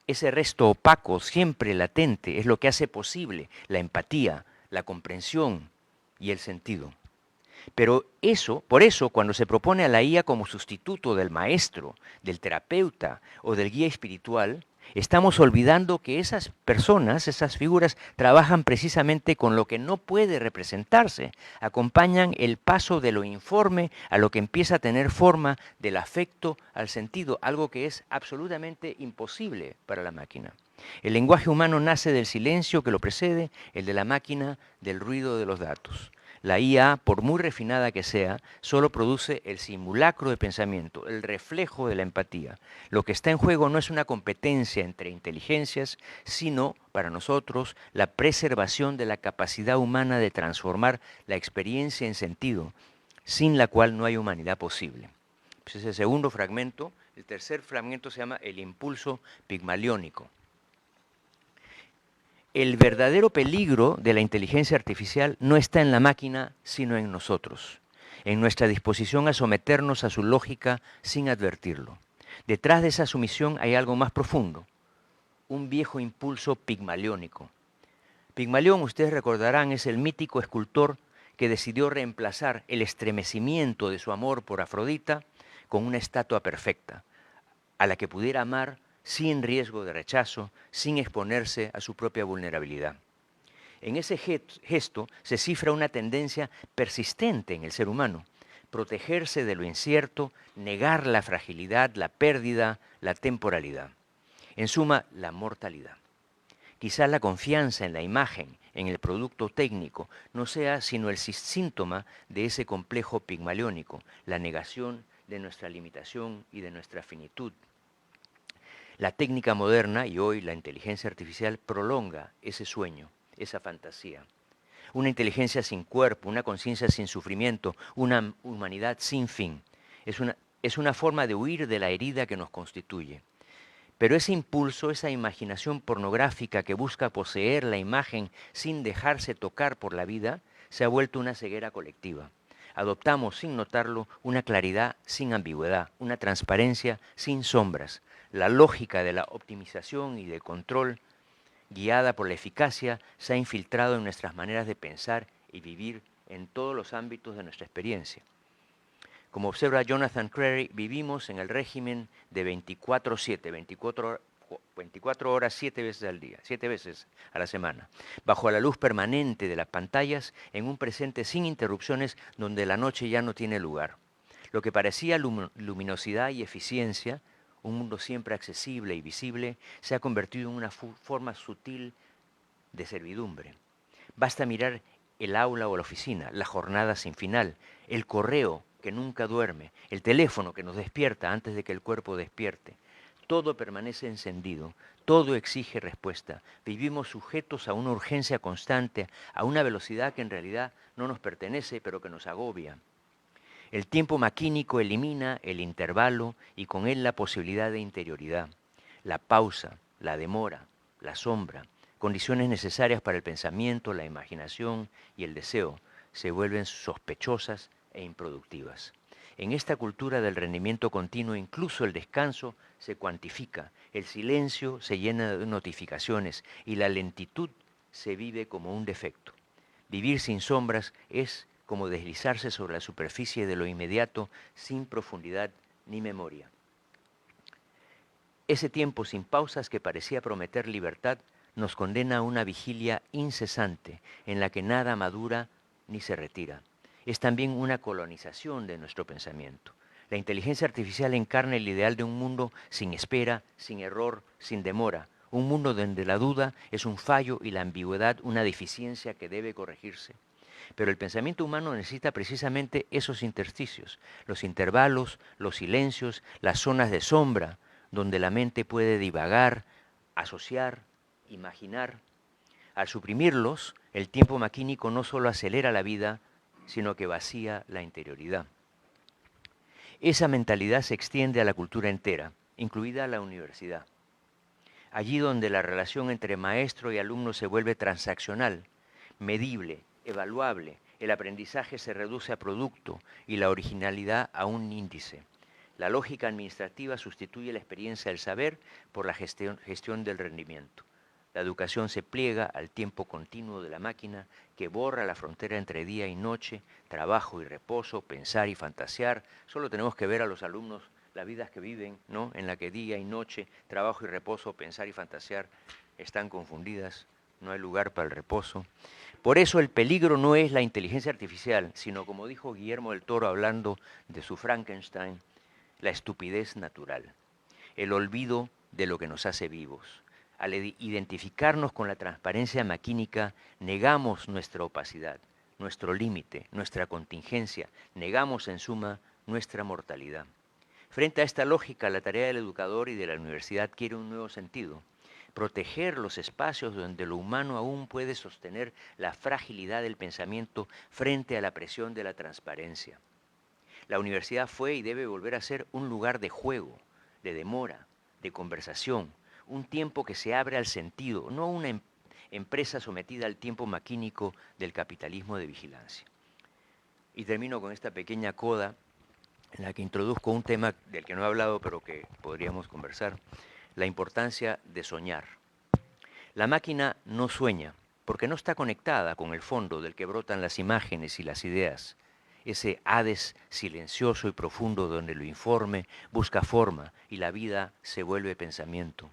Ese resto opaco, siempre latente, es lo que hace posible la empatía, la comprensión y el sentido. Pero por eso, cuando se propone a la IA como sustituto del maestro, del terapeuta o del guía espiritual, estamos olvidando que esas personas, esas figuras, trabajan precisamente con lo que no puede representarse, acompañan el paso de lo informe a lo que empieza a tener forma, del afecto al sentido, algo que es absolutamente imposible para la máquina. El lenguaje humano nace del silencio que lo precede, el de la máquina, del ruido de los datos. La IA, por muy refinada que sea, solo produce el simulacro de pensamiento, el reflejo de la empatía. Lo que está en juego no es una competencia entre inteligencias, sino, para nosotros, la preservación de la capacidad humana de transformar la experiencia en sentido, sin la cual no hay humanidad posible. Pues ese segundo fragmento. El tercer fragmento se llama el impulso pigmaliónico. El verdadero peligro de la inteligencia artificial no está en la máquina, sino en nosotros, en nuestra disposición a someternos a su lógica sin advertirlo. Detrás de esa sumisión hay algo más profundo, un viejo impulso pigmaliónico. Pigmalión, ustedes recordarán, es el mítico escultor que decidió reemplazar el estremecimiento de su amor por Afrodita con una estatua perfecta, a la que pudiera amar sin riesgo de rechazo, sin exponerse a su propia vulnerabilidad. En ese gesto se cifra una tendencia persistente en el ser humano, protegerse de lo incierto, negar la fragilidad, la pérdida, la temporalidad. En suma, la mortalidad. Quizás la confianza en la imagen, en el producto técnico, no sea sino el síntoma de ese complejo pigmaliónico, la negación de nuestra limitación y de nuestra finitud. La técnica moderna y hoy la inteligencia artificial prolonga ese sueño, esa fantasía. Una inteligencia sin cuerpo, una conciencia sin sufrimiento, una humanidad sin fin. Es una forma de huir de la herida que nos constituye. Pero ese impulso, esa imaginación pornográfica que busca poseer la imagen sin dejarse tocar por la vida, se ha vuelto una ceguera colectiva. Adoptamos, sin notarlo, una claridad sin ambigüedad, una transparencia sin sombras. La lógica de la optimización y de control, guiada por la eficacia, se ha infiltrado en nuestras maneras de pensar y vivir en todos los ámbitos de nuestra experiencia. Como observa Jonathan Crary, vivimos en el régimen de 24/7, 24 horas, 7 veces al día, 7 veces a la semana, bajo la luz permanente de las pantallas, en un presente sin interrupciones donde la noche ya no tiene lugar. Lo que parecía luminosidad y eficiencia, un mundo siempre accesible y visible, se ha convertido en una forma sutil de servidumbre. Basta mirar el aula o la oficina, la jornada sin final, el correo que nunca duerme, el teléfono que nos despierta antes de que el cuerpo despierte. Todo permanece encendido, todo exige respuesta. Vivimos sujetos a una urgencia constante, a una velocidad que en realidad no nos pertenece, pero que nos agobia. El tiempo maquínico elimina el intervalo y con él la posibilidad de interioridad, la pausa, la demora, la sombra, condiciones necesarias para el pensamiento, la imaginación y el deseo, se vuelven sospechosas e improductivas. En esta cultura del rendimiento continuo, incluso el descanso se cuantifica, el silencio se llena de notificaciones y la lentitud se vive como un defecto. Vivir sin sombras es como deslizarse sobre la superficie de lo inmediato sin profundidad ni memoria. Ese tiempo sin pausas que parecía prometer libertad nos condena a una vigilia incesante en la que nada madura ni se retira. Es también una colonización de nuestro pensamiento. La inteligencia artificial encarna el ideal de un mundo sin espera, sin error, sin demora. Un mundo donde la duda es un fallo y la ambigüedad una deficiencia que debe corregirse. Pero el pensamiento humano necesita precisamente esos intersticios, los intervalos, los silencios, las zonas de sombra, donde la mente puede divagar, asociar, imaginar. Al suprimirlos, el tiempo maquínico no solo acelera la vida, sino que vacía la interioridad. Esa mentalidad se extiende a la cultura entera, incluida la universidad. Allí donde la relación entre maestro y alumno se vuelve transaccional, medible, evaluable, el aprendizaje se reduce a producto y la originalidad a un índice. La lógica administrativa sustituye la experiencia del saber por la gestión del rendimiento. La educación se pliega al tiempo continuo de la máquina que borra la frontera entre día y noche, trabajo y reposo, pensar y fantasear. Solo tenemos que ver a los alumnos las vidas que viven, ¿no? En la que día y noche, trabajo y reposo, pensar y fantasear están confundidas, no hay lugar para el reposo. Por eso el peligro no es la inteligencia artificial, sino, como dijo Guillermo del Toro hablando de su Frankenstein, la estupidez natural, el olvido de lo que nos hace vivos. Al identificarnos con la transparencia maquínica, negamos nuestra opacidad, nuestro límite, nuestra contingencia, negamos en suma nuestra mortalidad. Frente a esta lógica, la tarea del educador y de la universidad adquiere un nuevo sentido. Proteger los espacios donde lo humano aún puede sostener la fragilidad del pensamiento frente a la presión de la transparencia. La universidad fue y debe volver a ser un lugar de juego, de demora, de conversación, un tiempo que se abre al sentido, no una empresa sometida al tiempo maquínico del capitalismo de vigilancia. Y termino con esta pequeña coda en la que introduzco un tema del que no he hablado pero que podríamos conversar, la importancia de soñar. La máquina no sueña porque no está conectada con el fondo del que brotan las imágenes y las ideas, ese Hades silencioso y profundo donde lo informe busca forma y la vida se vuelve pensamiento.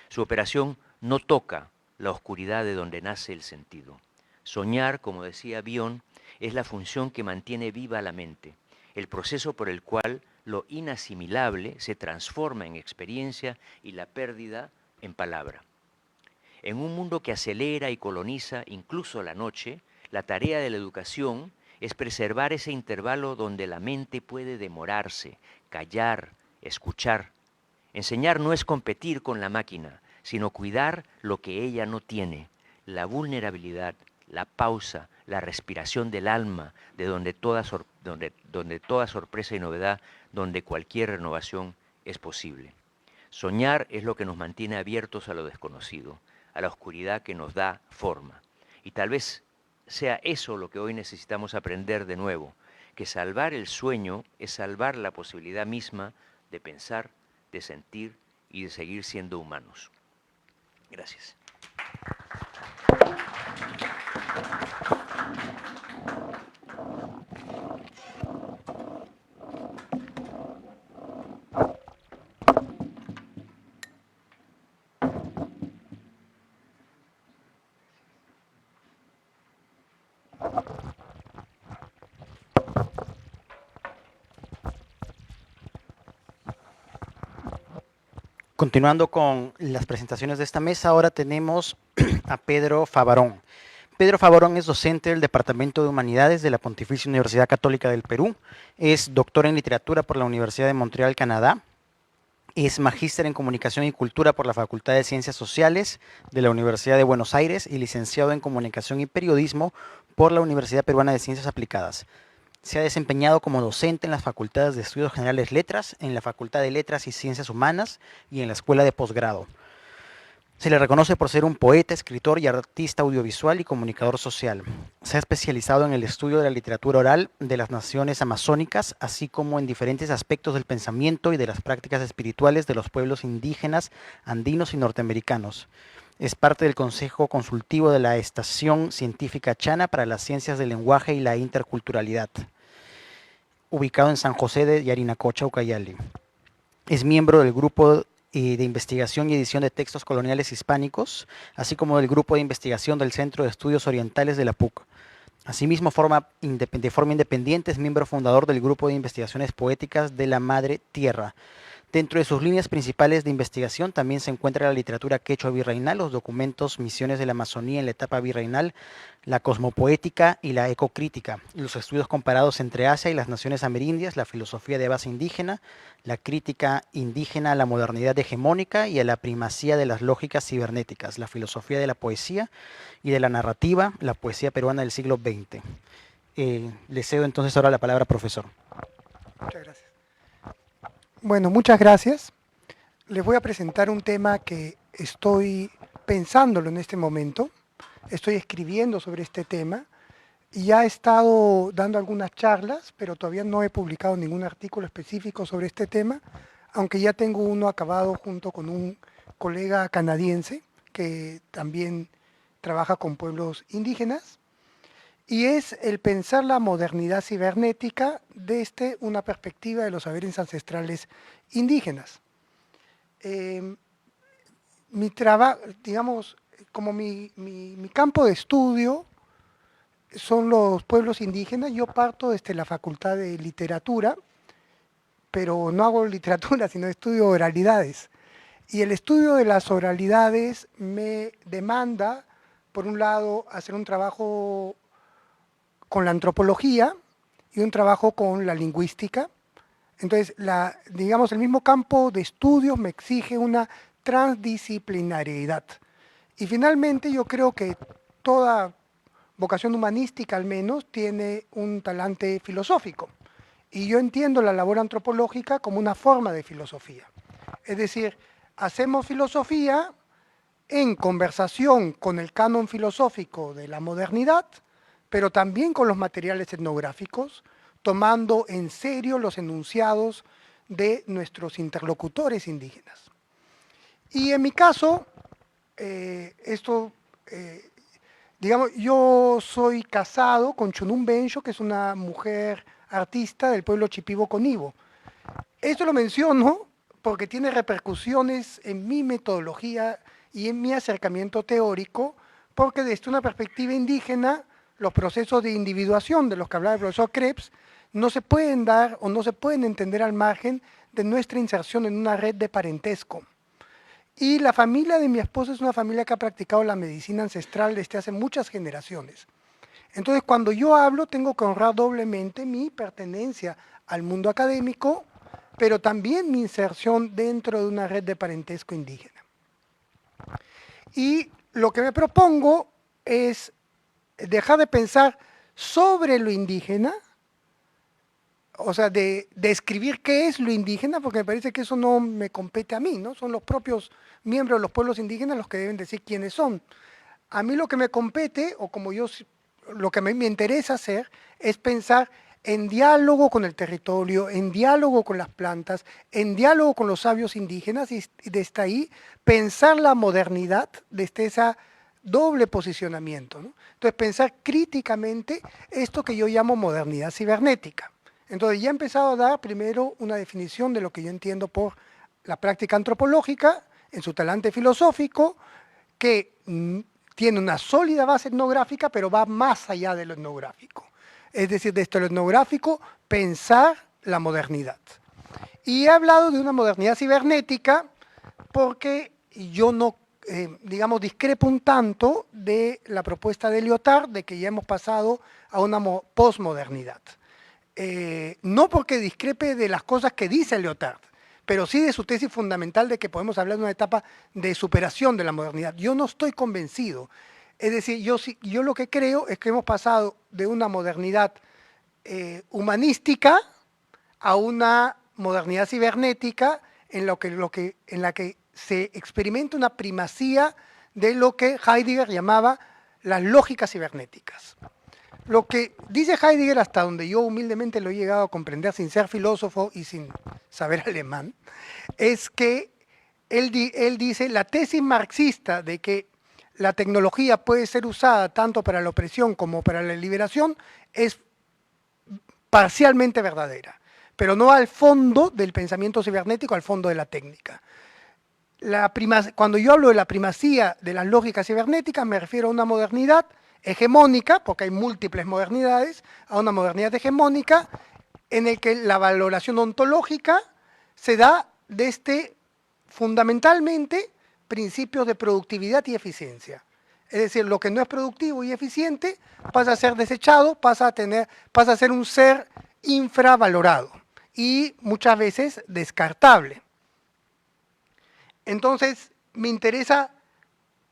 Su operación no toca la oscuridad de donde nace el sentido. Soñar, como decía Bion, es la función que mantiene viva la mente, el proceso por el cual lo inasimilable se transforma en experiencia y la pérdida en palabra. En un mundo que acelera y coloniza incluso la noche, la tarea de la educación es preservar ese intervalo donde la mente puede demorarse, callar, escuchar. Enseñar no es competir con la máquina, sino cuidar lo que ella no tiene, la vulnerabilidad, la pausa, la respiración del alma, de donde toda sorpresa y novedad, donde cualquier renovación es posible. Soñar es lo que nos mantiene abiertos a lo desconocido, a la oscuridad que nos da forma. Y tal vez sea eso lo que hoy necesitamos aprender de nuevo, que salvar el sueño es salvar la posibilidad misma de pensar, de sentir y de seguir siendo humanos. Gracias. Continuando con las presentaciones de esta mesa, ahora tenemos a Pedro Favarón. Pedro Favarón es docente del Departamento de Humanidades de la Pontificia Universidad Católica del Perú, es doctor en literatura por la Universidad de Montreal, Canadá, es magíster en Comunicación y Cultura por la Facultad de Ciencias Sociales de la Universidad de Buenos Aires y licenciado en Comunicación y Periodismo por la Universidad Peruana de Ciencias Aplicadas. Se ha desempeñado como docente en las Facultades de Estudios Generales Letras, en la Facultad de Letras y Ciencias Humanas y en la Escuela de Posgrado. Se le reconoce por ser un poeta, escritor y artista audiovisual y comunicador social. Se ha especializado en el estudio de la literatura oral de las naciones amazónicas, así como en diferentes aspectos del pensamiento y de las prácticas espirituales de los pueblos indígenas, andinos y norteamericanos. Es parte del Consejo Consultivo de la Estación Científica Chana para las Ciencias del Lenguaje y la Interculturalidad, ubicado en San José de Yarinacocha, Ucayali. Es miembro del Grupo de Investigación y Edición de Textos Coloniales Hispánicos, así como del Grupo de Investigación del Centro de Estudios Orientales de la PUC. Asimismo, de forma independiente es miembro fundador del Grupo de Investigaciones Poéticas de la Madre Tierra. Dentro de sus líneas principales de investigación también se encuentra la literatura quechua virreinal, los documentos Misiones de la Amazonía en la etapa virreinal, la cosmopoética y la ecocrítica, los estudios comparados entre Asia y las naciones amerindias, la filosofía de base indígena, la crítica indígena a la modernidad hegemónica y a la primacía de las lógicas cibernéticas, la filosofía de la poesía y de la narrativa, la poesía peruana del siglo XX. Le cedo entonces ahora la palabra, profesor. Muchas gracias. Bueno, muchas gracias. Les voy a presentar un tema que estoy pensándolo en este momento. Estoy escribiendo sobre este tema y ya he estado dando algunas charlas, pero todavía no he publicado ningún artículo específico sobre este tema, aunque ya tengo uno acabado junto con un colega canadiense que también trabaja con pueblos indígenas. Y es el pensar la modernidad cibernética desde una perspectiva de los saberes ancestrales indígenas. Mi trabajo, digamos, como mi campo de estudio son los pueblos indígenas, yo parto desde la Facultad de Literatura, pero no hago literatura, sino estudio oralidades. Y el estudio de las oralidades me demanda, por un lado, hacer un trabajo con la antropología y un trabajo con la lingüística. Entonces, digamos, el mismo campo de estudios me exige una transdisciplinariedad. Y finalmente yo creo que toda vocación humanística al menos tiene un talante filosófico. Y yo entiendo la labor antropológica como una forma de filosofía. Es decir, hacemos filosofía en conversación con el canon filosófico de la modernidad, pero también con los materiales etnográficos, tomando en serio los enunciados de nuestros interlocutores indígenas. Y en mi caso, digamos, yo soy casado con Chunum Bencho, que es una mujer artista del pueblo Shipibo Conibo. Esto lo menciono porque tiene repercusiones en mi metodología y en mi acercamiento teórico, porque desde una perspectiva indígena, los procesos de individuación de los que hablaba el profesor Krebs no se pueden dar o no se pueden entender al margen de nuestra inserción en una red de parentesco. Y la familia de mi esposa es una familia que ha practicado la medicina ancestral desde hace muchas generaciones. Entonces, cuando yo hablo, tengo que honrar doblemente mi pertenencia al mundo académico, pero también mi inserción dentro de una red de parentesco indígena. Y lo que me propongo es dejar de pensar sobre lo indígena, o sea, de describir qué es lo indígena, porque me parece que eso no me compete a mí, ¿no? Son los propios miembros de los pueblos indígenas los que deben decir quiénes son. A mí lo que me compete, o como lo que me interesa hacer, es pensar en diálogo con el territorio, en diálogo con las plantas, en diálogo con los sabios indígenas, y desde ahí pensar la modernidad desde ese doble posicionamiento, ¿no? Entonces, pensar críticamente esto que yo llamo modernidad cibernética. Entonces, ya he empezado a dar primero una definición de lo que yo entiendo por la práctica antropológica, en su talante filosófico, que tiene una sólida base etnográfica, pero va más allá de lo etnográfico. Es decir, desde lo etnográfico, pensar la modernidad. Y he hablado de una modernidad cibernética porque yo no, digamos, discrepo un tanto de la propuesta de Lyotard de que ya hemos pasado a una posmodernidad. No porque discrepe de las cosas que dice Lyotard, pero sí de su tesis fundamental de que podemos hablar de una etapa de superación de la modernidad. Yo no estoy convencido. Es decir, yo lo que creo es que hemos pasado de una modernidad humanística a una modernidad cibernética en la que se experimenta una primacía de lo que Heidegger llamaba las lógicas cibernéticas. Lo que dice Heidegger, hasta donde yo humildemente lo he llegado a comprender sin ser filósofo y sin saber alemán, es que él dice la tesis marxista de que la tecnología puede ser usada tanto para la opresión como para la liberación es parcialmente verdadera, pero no al fondo del pensamiento cibernético, al fondo de la técnica. Cuando yo hablo de la primacía de las lógicas cibernéticas, me refiero a una modernidad hegemónica, porque hay múltiples modernidades, a una modernidad hegemónica en el que la valoración ontológica se da desde fundamentalmente principios de productividad y eficiencia. Es decir, lo que no es productivo y eficiente pasa a ser desechado, pasa a ser un ser infravalorado y muchas veces descartable. Entonces, me interesa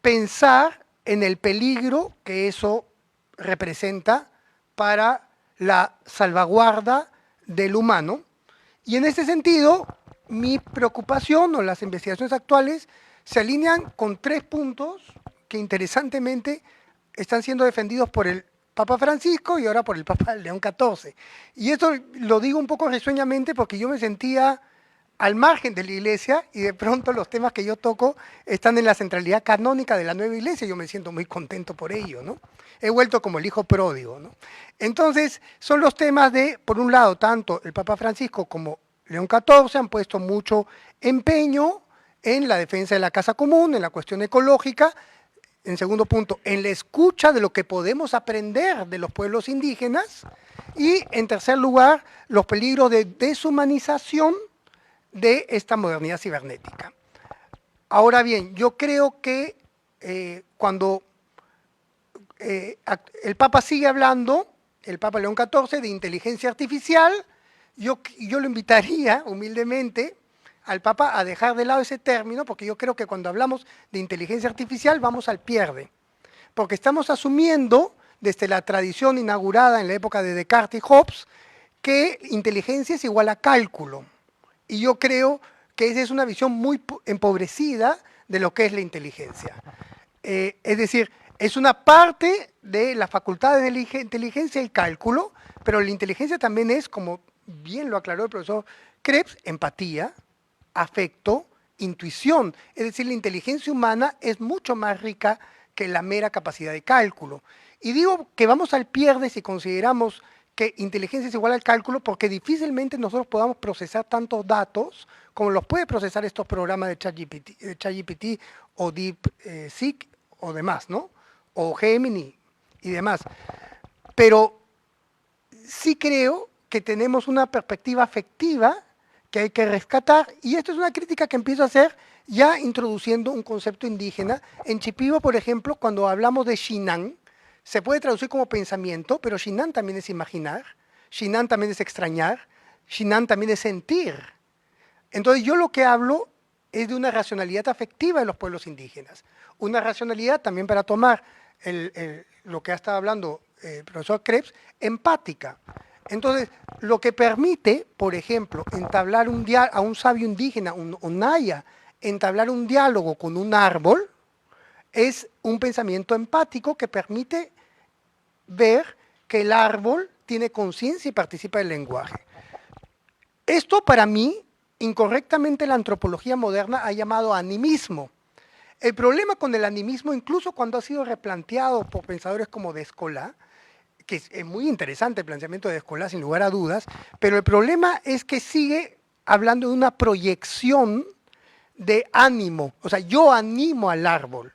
pensar en el peligro que eso representa para la salvaguarda del humano. Y en ese sentido, mi preocupación o las investigaciones actuales se alinean con 3 puntos que interesantemente están siendo defendidos por el Papa Francisco y ahora por el Papa León XIV. Y esto lo digo un poco risueñamente porque yo me sentía al margen de la Iglesia y de pronto los temas que yo toco están en la centralidad canónica de la nueva Iglesia. Yo me siento muy contento por ello, ¿no? He vuelto como el hijo pródigo, ¿no? Entonces, son los temas de, por un lado, tanto el Papa Francisco como León XIV han puesto mucho empeño en la defensa de la casa común, en la cuestión ecológica. En segundo punto, en la escucha de lo que podemos aprender de los pueblos indígenas. Y, en tercer lugar, los peligros de deshumanización de esta modernidad cibernética. Ahora bien, yo creo que cuando el Papa sigue hablando, el Papa León XIV, de inteligencia artificial, yo lo invitaría humildemente al Papa a dejar de lado ese término, porque yo creo que cuando hablamos de inteligencia artificial vamos al pierde, porque estamos asumiendo, desde la tradición inaugurada en la época de Descartes y Hobbes, que inteligencia es igual a cálculo. Y yo creo que esa es una visión muy empobrecida de lo que es la inteligencia. Es decir, es una parte de las facultades de la inteligencia el cálculo, pero la inteligencia también es, como bien lo aclaró el profesor Krebs, empatía, afecto, intuición. Es decir, la inteligencia humana es mucho más rica que la mera capacidad de cálculo. Y digo que vamos al pierde si consideramos que inteligencia es igual al cálculo, porque difícilmente nosotros podamos procesar tantos datos como los puede procesar estos programas de ChatGPT o DeepSeek o demás, ¿no? O Gemini y demás. Pero sí creo que tenemos una perspectiva afectiva que hay que rescatar, y esto es una crítica que empiezo a hacer ya introduciendo un concepto indígena. En Shipibo, por ejemplo, cuando hablamos de Shinan, se puede traducir como pensamiento, pero Shinan también es imaginar, Shinan también es extrañar, Shinan también es sentir. Entonces yo lo que hablo es de una racionalidad afectiva de los pueblos indígenas, una racionalidad también, para tomar lo que ha estado hablando el profesor Krebs, empática. Entonces, lo que permite, por ejemplo, entablar a un sabio indígena, un Naya, entablar un diálogo con un árbol, es un pensamiento empático que permite ver que el árbol tiene conciencia y participa del lenguaje. Esto, para mí, incorrectamente la antropología moderna ha llamado animismo. El problema con el animismo, incluso cuando ha sido replanteado por pensadores como Descola, que es muy interesante el planteamiento de Descola, sin lugar a dudas, pero el problema es que sigue hablando de una proyección de ánimo, o sea, yo animo al árbol.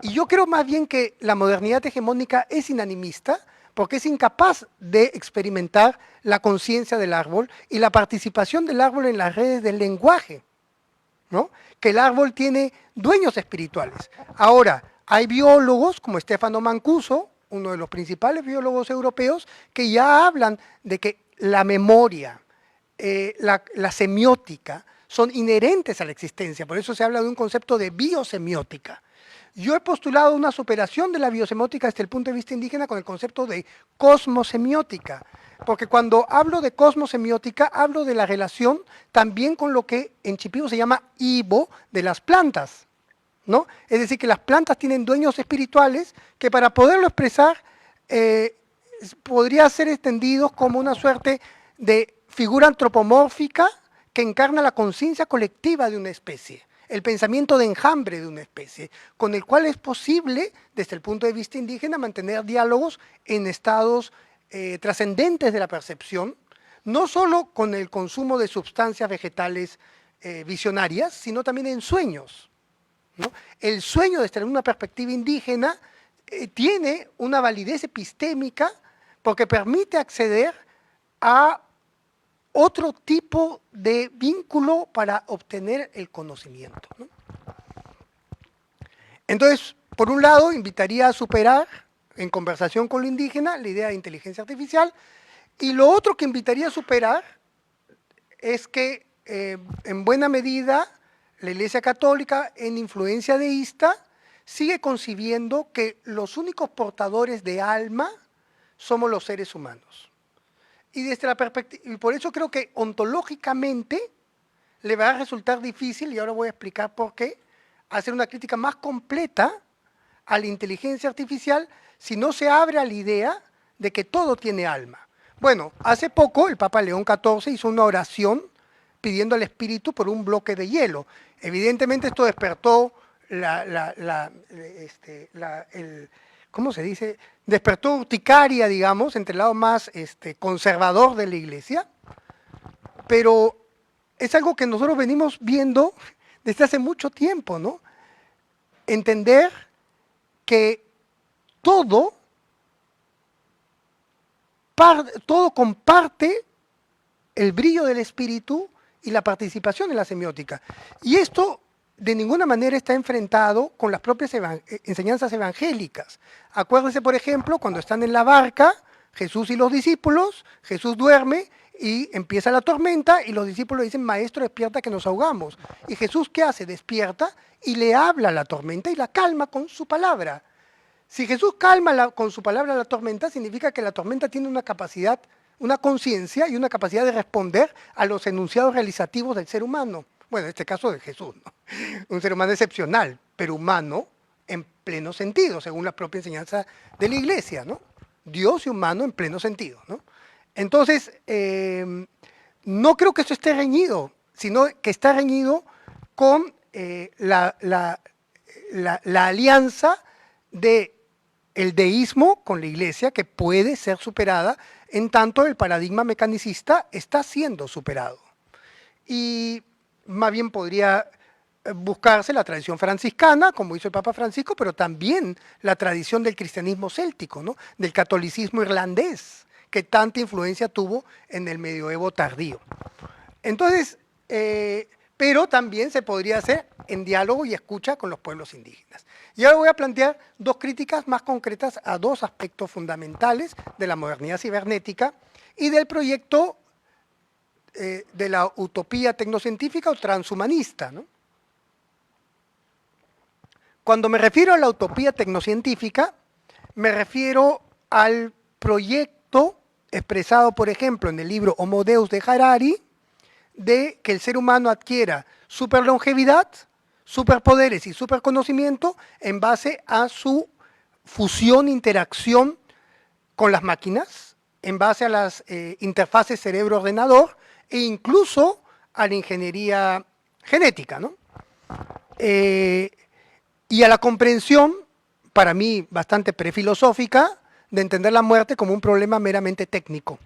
Y yo creo más bien que la modernidad hegemónica es inanimista, porque es incapaz de experimentar la conciencia del árbol y la participación del árbol en las redes del lenguaje, ¿no? Que el árbol tiene dueños espirituales. Ahora, hay biólogos como Stefano Mancuso, uno de los principales biólogos europeos, que ya hablan de que la memoria, la semiótica, son inherentes a la existencia. Por eso se habla de un concepto de biosemiótica. Yo he postulado una superación de la biosemiótica desde el punto de vista indígena con el concepto de cosmosemiótica, porque cuando hablo de cosmosemiótica hablo de la relación también con lo que en Shipibo se llama Ibo de las plantas, ¿no? Es decir, que las plantas tienen dueños espirituales que, para poderlo expresar, podría ser extendidos como una suerte de figura antropomórfica que encarna la conciencia colectiva de una especie, el pensamiento de enjambre de una especie, con el cual es posible, desde el punto de vista indígena, mantener diálogos en estados trascendentes de la percepción, no solo con el consumo de sustancias vegetales visionarias, sino también en sueños, ¿no? El sueño, desde una perspectiva indígena, tiene una validez epistémica porque permite acceder a otro tipo de vínculo para obtener el conocimiento, ¿no? Entonces, por un lado, invitaría a superar, en conversación con lo indígena, la idea de inteligencia artificial, y lo otro que invitaría a superar es que, en buena medida, la Iglesia Católica, en influencia deísta, sigue concibiendo que los únicos portadores de alma somos los seres humanos. Y desde la perspectiva, y por eso creo que ontológicamente le va a resultar difícil, y ahora voy a explicar por qué, hacer una crítica más completa a la inteligencia artificial si no se abre a la idea de que todo tiene alma. Bueno, hace poco el Papa León XIV hizo una oración pidiendo al Espíritu por un bloque de hielo. Evidentemente esto despertó ¿cómo se dice? Despertó urticaria, digamos, entre el lado más conservador de la Iglesia, pero es algo que nosotros venimos viendo desde hace mucho tiempo, ¿no? Entender que todo comparte el brillo del espíritu y la participación en la semiótica. Y esto de ninguna manera está enfrentado con las propias enseñanzas evangélicas. Acuérdense, por ejemplo, cuando están en la barca, Jesús y los discípulos, Jesús duerme y empieza la tormenta y los discípulos dicen, maestro, despierta que nos ahogamos. Y Jesús, ¿qué hace? Despierta y le habla a la tormenta y la calma con su palabra. Si Jesús calma con su palabra la tormenta, significa que la tormenta tiene una capacidad, una conciencia y una capacidad de responder a los enunciados realizativos del ser humano. Bueno, en este caso de Jesús, ¿no? Un ser humano excepcional, pero humano en pleno sentido, según la propia enseñanza de la Iglesia, ¿no? Dios y humano en pleno sentido, ¿no? Entonces, no creo que esto esté reñido, sino que está reñido con la alianza del deísmo con la Iglesia, que puede ser superada, en tanto el paradigma mecanicista está siendo superado. Y más bien podría buscarse la tradición franciscana, como hizo el Papa Francisco, pero también la tradición del cristianismo céltico, ¿no? Del catolicismo irlandés, que tanta influencia tuvo en el medioevo tardío. Entonces, pero también se podría hacer en diálogo y escucha con los pueblos indígenas. Y ahora voy a plantear dos críticas más concretas a dos aspectos fundamentales de la modernidad cibernética y del proyecto de la utopía tecnocientífica o transhumanista, ¿no? Cuando me refiero a la utopía tecnocientífica, me refiero al proyecto expresado, por ejemplo, en el libro Homo Deus de Harari, de que el ser humano adquiera superlongevidad, superpoderes y superconocimiento en base a su fusión, interacción con las máquinas, en base a las interfaces cerebro-ordenador e incluso a la ingeniería genética, ¿no? Y a la comprensión, para mí bastante prefilosófica, de entender la muerte como un problema meramente técnico,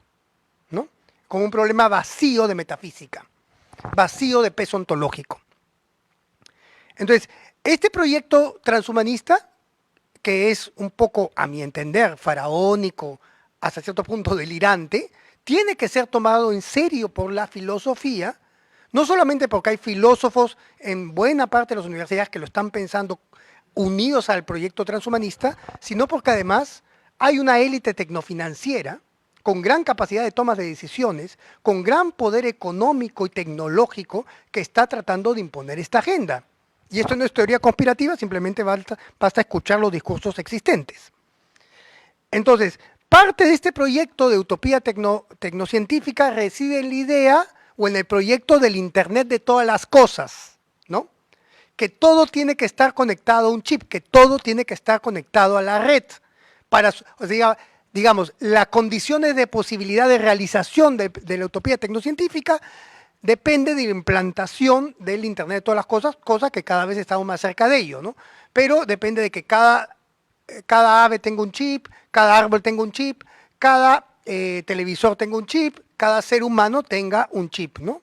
¿no? Como un problema vacío de metafísica, vacío de peso ontológico. Entonces, este proyecto transhumanista, que es un poco, a mi entender, faraónico, hasta cierto punto delirante, tiene que ser tomado en serio por la filosofía, no solamente porque hay filósofos en buena parte de las universidades que lo están pensando unidos al proyecto transhumanista, sino porque además hay una élite tecnofinanciera con gran capacidad de toma de decisiones, con gran poder económico y tecnológico que está tratando de imponer esta agenda. Y esto no es teoría conspirativa, simplemente basta escuchar los discursos existentes. Entonces, parte de este proyecto de utopía tecnocientífica reside en la idea o en el proyecto del Internet de todas las cosas, ¿no? Que todo tiene que estar conectado a un chip, que todo tiene que estar conectado a la red. Para, o sea, digamos, las condiciones de posibilidad de realización de la utopía tecnocientífica depende de la implantación del Internet de todas las cosas, cosa que cada vez estamos más cerca de ello, ¿no? Pero depende de que cada ave tenga un chip, cada árbol tenga un chip, cada televisor tenga un chip, cada ser humano tenga un chip, ¿no?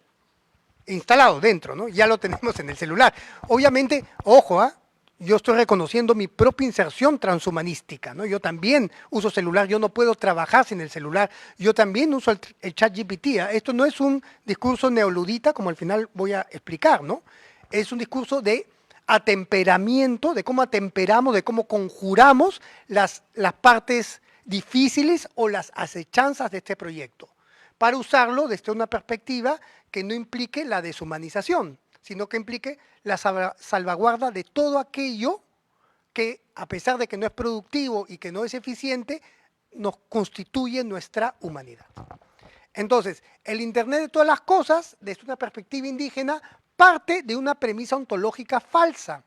Instalado dentro, ¿no? Ya lo tenemos en el celular. Obviamente, ojo, yo estoy reconociendo mi propia inserción transhumanística, ¿no? Yo también uso celular, yo no puedo trabajar sin el celular, yo también uso el ChatGPT. Esto no es un discurso neoludita, como al final voy a explicar, ¿no? Es un discurso de atemperamiento, de cómo atemperamos, de cómo conjuramos las partes difíciles o las acechanzas de este proyecto, para usarlo desde una perspectiva que no implique la deshumanización, sino que implique la salvaguarda de todo aquello que, a pesar de que no es productivo y que no es eficiente, nos constituye nuestra humanidad. Entonces, el Internet de todas las cosas, desde una perspectiva indígena, parte de una premisa ontológica falsa,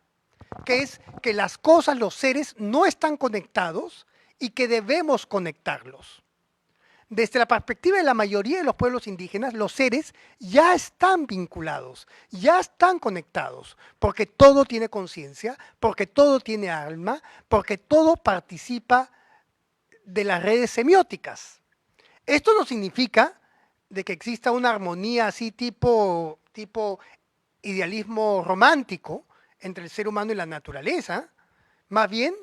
que es que las cosas, los seres, no están conectados y que debemos conectarlos. Desde la perspectiva de la mayoría de los pueblos indígenas, los seres ya están vinculados, ya están conectados, porque todo tiene conciencia, porque todo tiene alma, porque todo participa de las redes semióticas. Esto no significa de que exista una armonía así tipo idealismo romántico entre el ser humano y la naturaleza. Más bien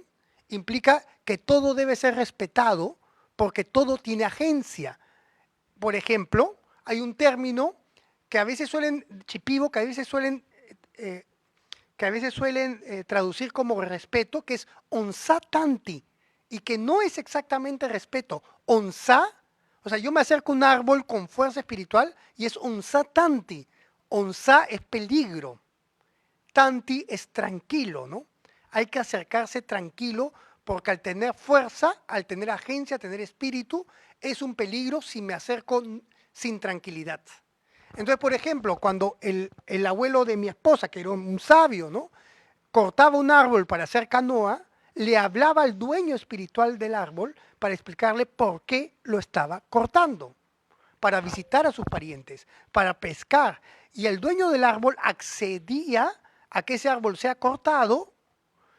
implica que todo debe ser respetado porque todo tiene agencia. Por ejemplo, hay un término que a veces suelen, chipivo, que a veces suelen que a veces suelen traducir como respeto, que es onsa tanti, y que no es exactamente respeto. Onsa, o sea, yo me acerco a un árbol con fuerza espiritual y es onsa tanti. Onsa es peligro, tanti es tranquilo, ¿no? Hay que acercarse tranquilo porque al tener fuerza, al tener agencia, al tener espíritu, es un peligro si me acerco sin tranquilidad. Entonces, por ejemplo, cuando el abuelo de mi esposa, que era un sabio, ¿no?, cortaba un árbol para hacer canoa, le hablaba al dueño espiritual del árbol para explicarle por qué lo estaba cortando, para visitar a sus parientes, para pescar. Y el dueño del árbol accedía a que ese árbol sea cortado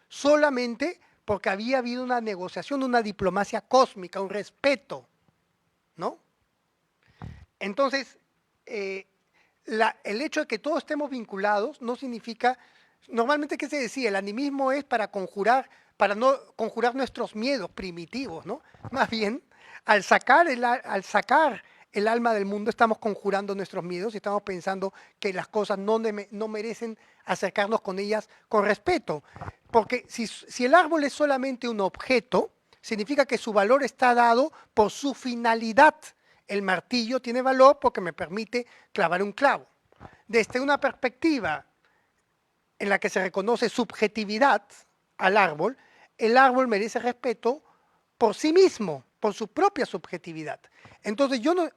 solamente porque había habido una negociación, una diplomacia cósmica, un respeto, ¿no? Entonces, el hecho de que todos estemos vinculados no significa, normalmente, ¿qué se decía? El animismo es para conjurar, para no conjurar nuestros miedos primitivos, ¿no? Más bien, al sacar el alma del mundo, estamos conjurando nuestros miedos y estamos pensando que las cosas no merecen acercarnos con ellas con respeto. Porque si el árbol es solamente un objeto, significa que su valor está dado por su finalidad. El martillo tiene valor porque me permite clavar un clavo. Desde una perspectiva en la que se reconoce subjetividad al árbol, el árbol merece respeto por sí mismo, por su propia subjetividad. Entonces yo no,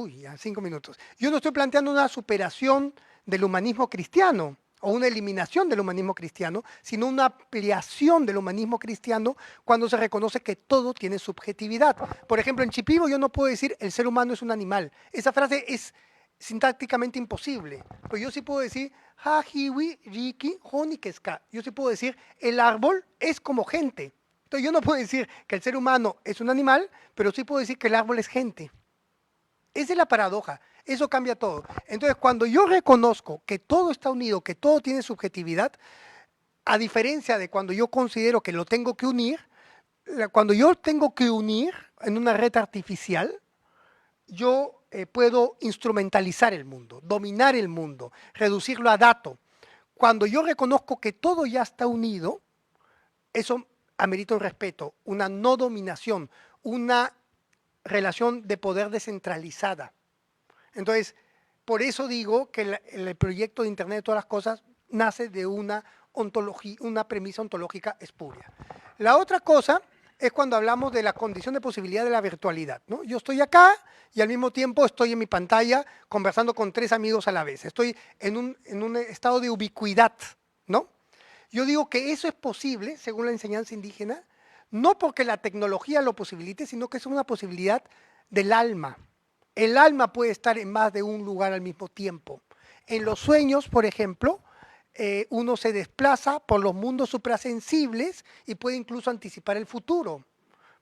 ya 5 minutos. Yo no estoy planteando una superación del humanismo cristiano o una eliminación del humanismo cristiano, sino una ampliación del humanismo cristiano cuando se reconoce que todo tiene subjetividad. Por ejemplo, en Shipibo yo no puedo decir el ser humano es un animal. Esa frase es sintácticamente imposible. Pero yo sí puedo decir Hajiwi, Riki, Honikeska. Yo sí puedo decir el árbol es como gente. Entonces yo no puedo decir que el ser humano es un animal, pero sí puedo decir que el árbol es gente. Esa es la paradoja. Eso cambia todo. Entonces, cuando yo reconozco que todo está unido, que todo tiene subjetividad, a diferencia de cuando yo considero que lo tengo que unir, cuando yo tengo que unir en una red artificial, yo puedo instrumentalizar el mundo, dominar el mundo, reducirlo a dato. Cuando yo reconozco que todo ya está unido, eso amerita un respeto, una no dominación, una relación de poder descentralizada. Entonces, por eso digo que el proyecto de Internet de todas las cosas nace de una ontología, una premisa ontológica espuria. La otra cosa es cuando hablamos de la condición de posibilidad de la virtualidad, ¿no? Yo estoy acá y al mismo tiempo estoy en mi pantalla conversando con 3 amigos a la vez. Estoy en un estado de ubicuidad, ¿no? Yo digo que eso es posible, según la enseñanza indígena, no porque la tecnología lo posibilite, sino que es una posibilidad del alma. El alma puede estar en más de un lugar al mismo tiempo. En los sueños, por ejemplo, uno se desplaza por los mundos suprasensibles y puede incluso anticipar el futuro.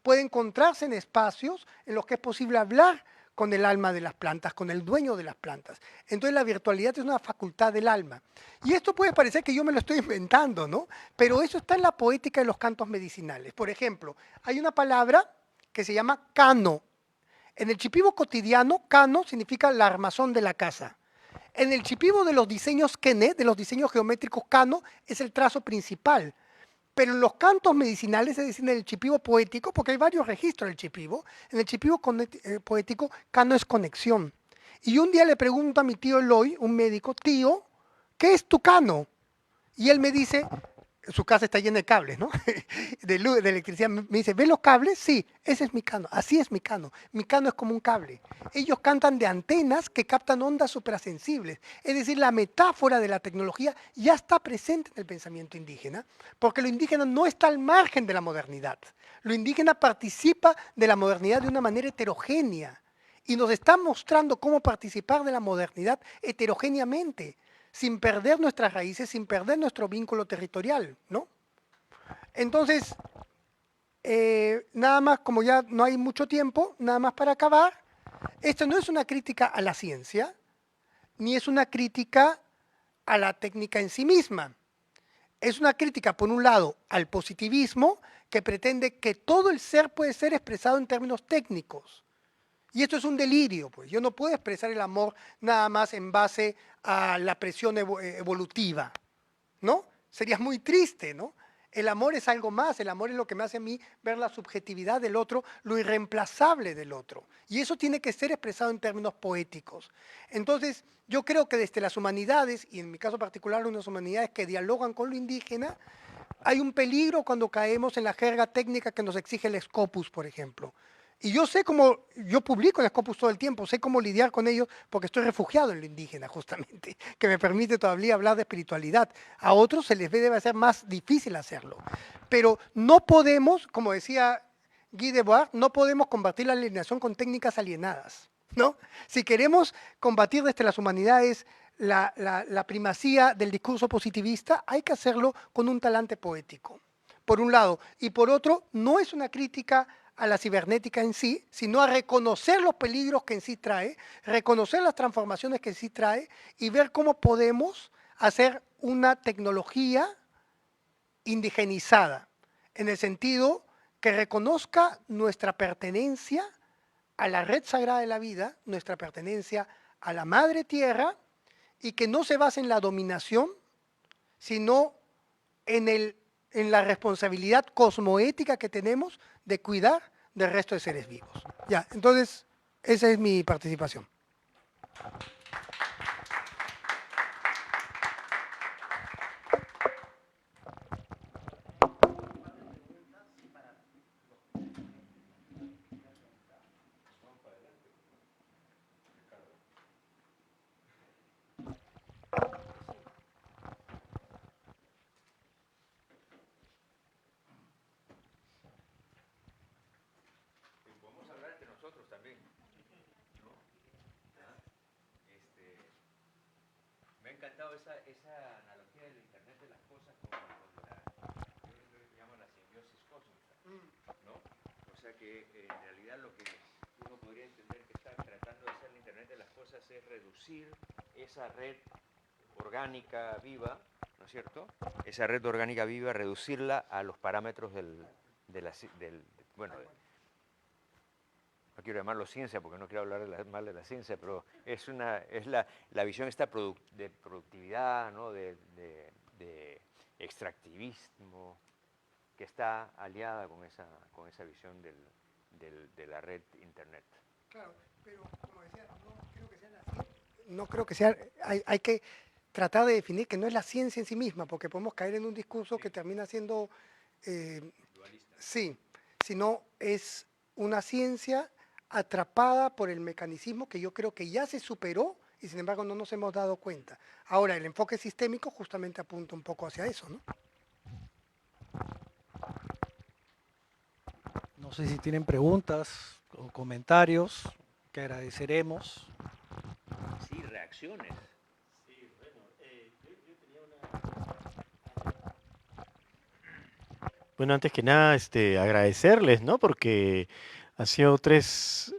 Puede encontrarse en espacios en los que es posible hablar con el alma de las plantas, con el dueño de las plantas. Entonces la virtualidad es una facultad del alma. Y esto puede parecer que yo me lo estoy inventando, ¿no? Pero eso está en la poética de los cantos medicinales. Por ejemplo, hay una palabra que se llama cano. En el Shipibo cotidiano, cano significa la armazón de la casa. En el Shipibo de los diseños Kene, de los diseños geométricos, cano es el trazo principal. Pero en los cantos medicinales, es decir, en el Shipibo poético, porque hay varios registros del Shipibo, en el Shipibo poético, cano es conexión. Y un día le pregunto a mi tío Eloy, un médico, tío, ¿qué es tu cano? Y él me dice, su casa está llena de cables, ¿no? De luz, de electricidad. Me dice, ¿ves los cables? Sí, ese es mi cano, así es mi cano. Mi cano es como un cable. Ellos cantan de antenas que captan ondas suprasensibles. Es decir, la metáfora de la tecnología ya está presente en el pensamiento indígena, porque lo indígena no está al margen de la modernidad. Lo indígena participa de la modernidad de una manera heterogénea y nos está mostrando cómo participar de la modernidad heterogéneamente, sin perder nuestras raíces, sin perder nuestro vínculo territorial, ¿no? Entonces, nada más, como ya no hay mucho tiempo, nada más para acabar, esto no es una crítica a la ciencia, ni es una crítica a la técnica en sí misma. Es una crítica, por un lado, al positivismo, que pretende que todo el ser puede ser expresado en términos técnicos. Y esto es un delirio, pues. Yo no puedo expresar el amor nada más en base a la presión evolutiva, ¿no? sería muy triste, ¿no? El amor es algo más, el amor es lo que me hace a mí ver la subjetividad del otro, lo irreemplazable del otro. Y eso tiene que ser expresado en términos poéticos. Entonces, yo creo que desde las humanidades, y en mi caso particular unas humanidades que dialogan con lo indígena, hay un peligro cuando caemos en la jerga técnica que nos exige el Scopus, por ejemplo. Y yo sé cómo, yo publico en Scopus todo el tiempo, sé cómo lidiar con ellos porque estoy refugiado en lo indígena, justamente, que me permite todavía hablar de espiritualidad. A otros se les debe ser más difícil hacerlo. Pero no podemos, como decía Guy Debord, no podemos combatir la alienación con técnicas alienadas, ¿no? Si queremos combatir desde las humanidades la primacía del discurso positivista, hay que hacerlo con un talante poético, por un lado. Y por otro, no es una crítica a la cibernética en sí, sino a reconocer los peligros que en sí trae, reconocer las transformaciones que en sí trae y ver cómo podemos hacer una tecnología indigenizada, en el sentido que reconozca nuestra pertenencia a la red sagrada de la vida, nuestra pertenencia a la madre tierra, y que no se base en la dominación, sino en la responsabilidad cosmoética que tenemos de cuidar del resto de seres vivos. Ya, entonces, esa es mi participación. Podemos hablar entre nosotros también, ¿no? Me ha encantado esa analogía del Internet de las cosas con yo creo que llaman la simbiosis cósmica, ¿no? O sea que en realidad lo que uno podría entender que está tratando de hacer el Internet de las cosas es reducir esa red orgánica viva, ¿no es cierto? Esa red orgánica viva, reducirla a los parámetros bueno, no quiero llamarlo ciencia porque no quiero hablar mal de la ciencia, pero es la visión esta de productividad, ¿no? de extractivismo, que está aliada con esa visión de la red Internet. Claro, pero como decía, no creo que sea, hay que tratar de definir que no es la ciencia en sí misma, porque podemos caer en un discurso que termina siendo, sí, sino es una ciencia atrapada por el mecanismo que yo creo que ya se superó y sin embargo no nos hemos dado cuenta. Ahora, el enfoque sistémico justamente apunta un poco hacia eso, ¿no? No sé si tienen preguntas o comentarios, que agradeceremos. Sí, reacciones. Bueno, antes que nada, agradecerles, ¿no? Porque han sido tres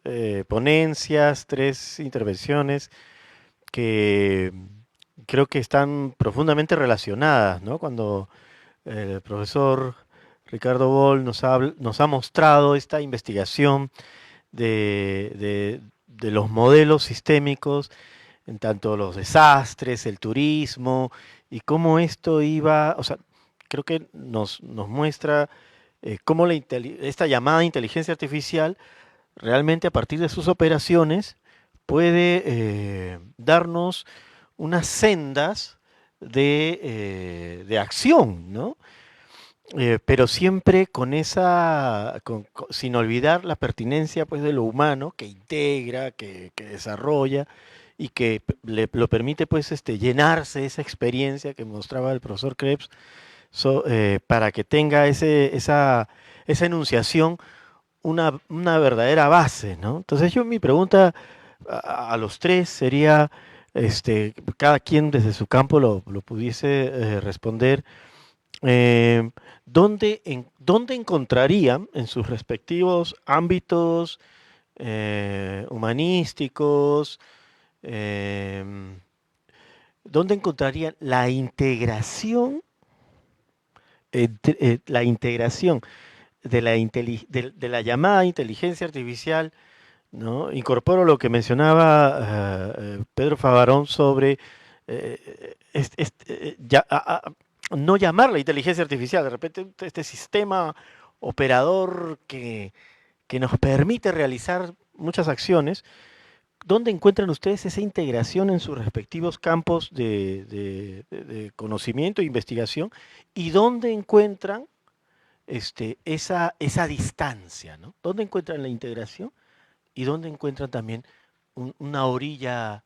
ponencias, tres intervenciones que creo que están profundamente relacionadas, ¿no? Cuando el profesor Ricardo Boll nos ha mostrado esta investigación de los modelos sistémicos, en tanto los desastres, el turismo, y cómo esto iba, o sea, creo que nos muestra cómo esta llamada inteligencia artificial realmente a partir de sus operaciones puede darnos unas sendas de acción, ¿no? Pero siempre con sin olvidar la pertinencia pues, de lo humano que integra, que desarrolla y que lo permite pues, llenarse de esa experiencia que mostraba el profesor Krebs para que tenga esa enunciación una verdadera base, ¿no? Entonces mi pregunta a los tres sería, cada quien desde su campo lo pudiese responder. ¿Dónde encontrarían en sus respectivos ámbitos humanísticos, dónde encontrarían la integración de la llamada inteligencia artificial, ¿no? Incorporo lo que mencionaba Pedro Favarón sobre no llamarla inteligencia artificial, de repente este sistema operador que nos permite realizar muchas acciones. ¿Dónde encuentran ustedes esa integración en sus respectivos campos de conocimiento e investigación? ¿Y dónde encuentran esa distancia, ¿no? ¿Dónde encuentran la integración y dónde encuentran también una orilla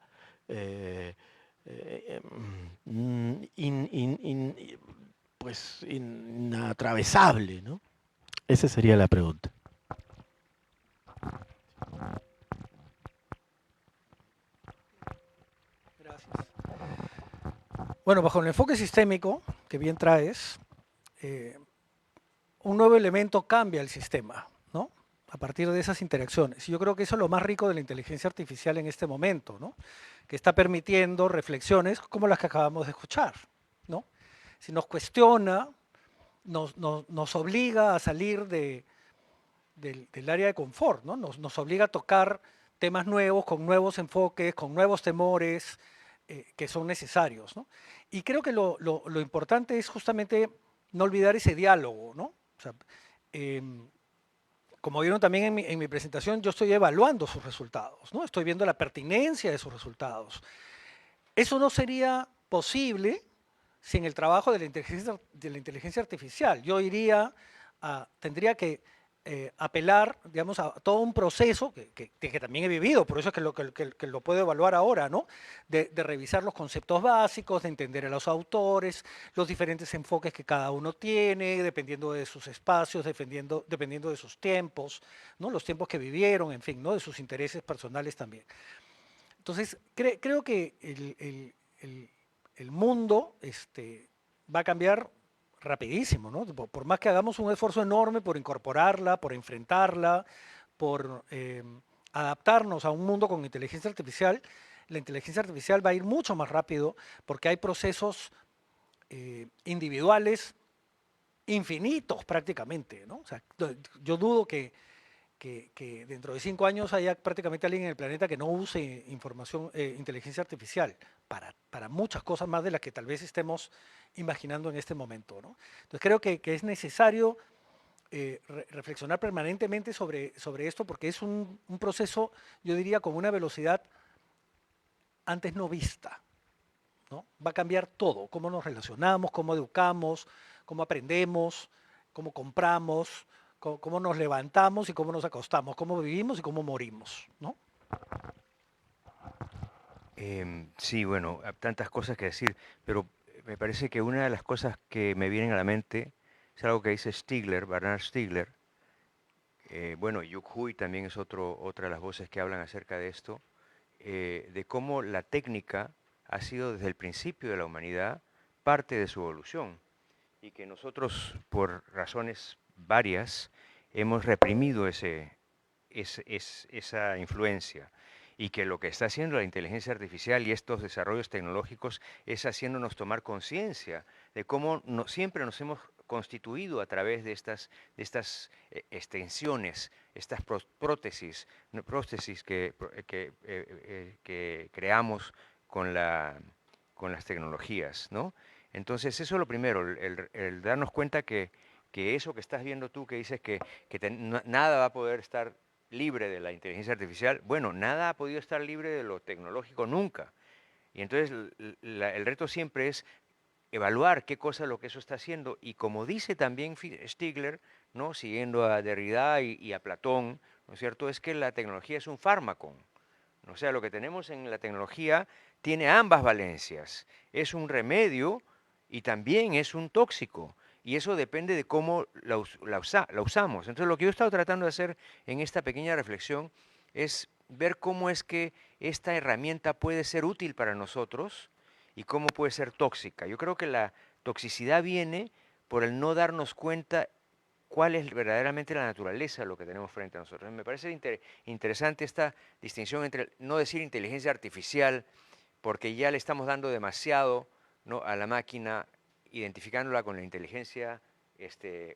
eh, eh, pues inatravesable, ¿no? Esa sería la pregunta. Gracias. Bueno, bajo el enfoque sistémico que bien traes, un nuevo elemento cambia el sistema, ¿no? A partir de esas interacciones. Y yo creo que eso es lo más rico de la inteligencia artificial en este momento, ¿no? Que está permitiendo reflexiones como las que acabamos de escuchar, ¿no? Si nos cuestiona, nos obliga a salir del área de confort, ¿no? Nos obliga a tocar temas nuevos, con nuevos enfoques, con nuevos temores que son necesarios, ¿no? Y creo que lo importante es justamente no olvidar ese diálogo, ¿no? O sea, como vieron también en mi presentación, yo estoy evaluando sus resultados, ¿no? Estoy viendo la pertinencia de sus resultados. Eso no sería posible sin el trabajo de la inteligencia artificial. Yo tendría que apelar, digamos, a todo un proceso que también he vivido, por eso es que lo puedo evaluar ahora, ¿no? De revisar los conceptos básicos, de entender a los autores, los diferentes enfoques que cada uno tiene, dependiendo de sus espacios, dependiendo de sus tiempos, ¿no? Los tiempos que vivieron, en fin, ¿no? De sus intereses personales también. Entonces, creo que el mundo va a cambiar rapidísimo, ¿no? Por más que hagamos un esfuerzo enorme por incorporarla, por enfrentarla, por adaptarnos a un mundo con inteligencia artificial, la inteligencia artificial va a ir mucho más rápido porque hay procesos individuales infinitos prácticamente, ¿no? O sea, yo dudo que dentro de 5 años haya prácticamente alguien en el planeta que no use inteligencia artificial para muchas cosas más de las que tal vez estemos imaginando en este momento, ¿no? Entonces creo que es necesario reflexionar permanentemente sobre esto porque es un proceso, yo diría, con una velocidad antes no vista, ¿no? Va a cambiar todo, cómo nos relacionamos, cómo educamos, cómo aprendemos, cómo compramos, cómo nos levantamos y cómo nos acostamos, cómo vivimos y cómo morimos, ¿no? Sí, bueno, tantas cosas que decir, pero me parece que una de las cosas que me vienen a la mente es algo que dice Bernard Stiegler. Bueno, Yuk Hui también es otra de las voces que hablan acerca de esto, de cómo la técnica ha sido desde el principio de la humanidad parte de su evolución y que nosotros, por razones varias, hemos reprimido esa influencia y que lo que está haciendo la inteligencia artificial y estos desarrollos tecnológicos es haciéndonos tomar conciencia de cómo siempre nos hemos constituido a través de estas extensiones, estas prótesis que creamos con las tecnologías, ¿no? Entonces, eso es lo primero, el darnos cuenta que eso que estás viendo tú, que dices que nada va a poder estar libre de la inteligencia artificial, bueno, nada ha podido estar libre de lo tecnológico nunca. Y entonces el reto siempre es evaluar qué cosa es lo que eso está haciendo. Y como dice también Stiegler, ¿no? Siguiendo a Derrida y a Platón, ¿no es cierto?, es que la tecnología es un fármaco. O sea, lo que tenemos en la tecnología tiene ambas valencias. Es un remedio y también es un tóxico. Y eso depende de cómo la usamos. Entonces, lo que yo he estado tratando de hacer en esta pequeña reflexión es ver cómo es que esta herramienta puede ser útil para nosotros y cómo puede ser tóxica. Yo creo que la toxicidad viene por el no darnos cuenta cuál es verdaderamente la naturaleza de lo que tenemos frente a nosotros. Me parece interesante esta distinción entre no decir inteligencia artificial, porque ya le estamos dando demasiado, ¿no?, a la máquina, identificándola con la inteligencia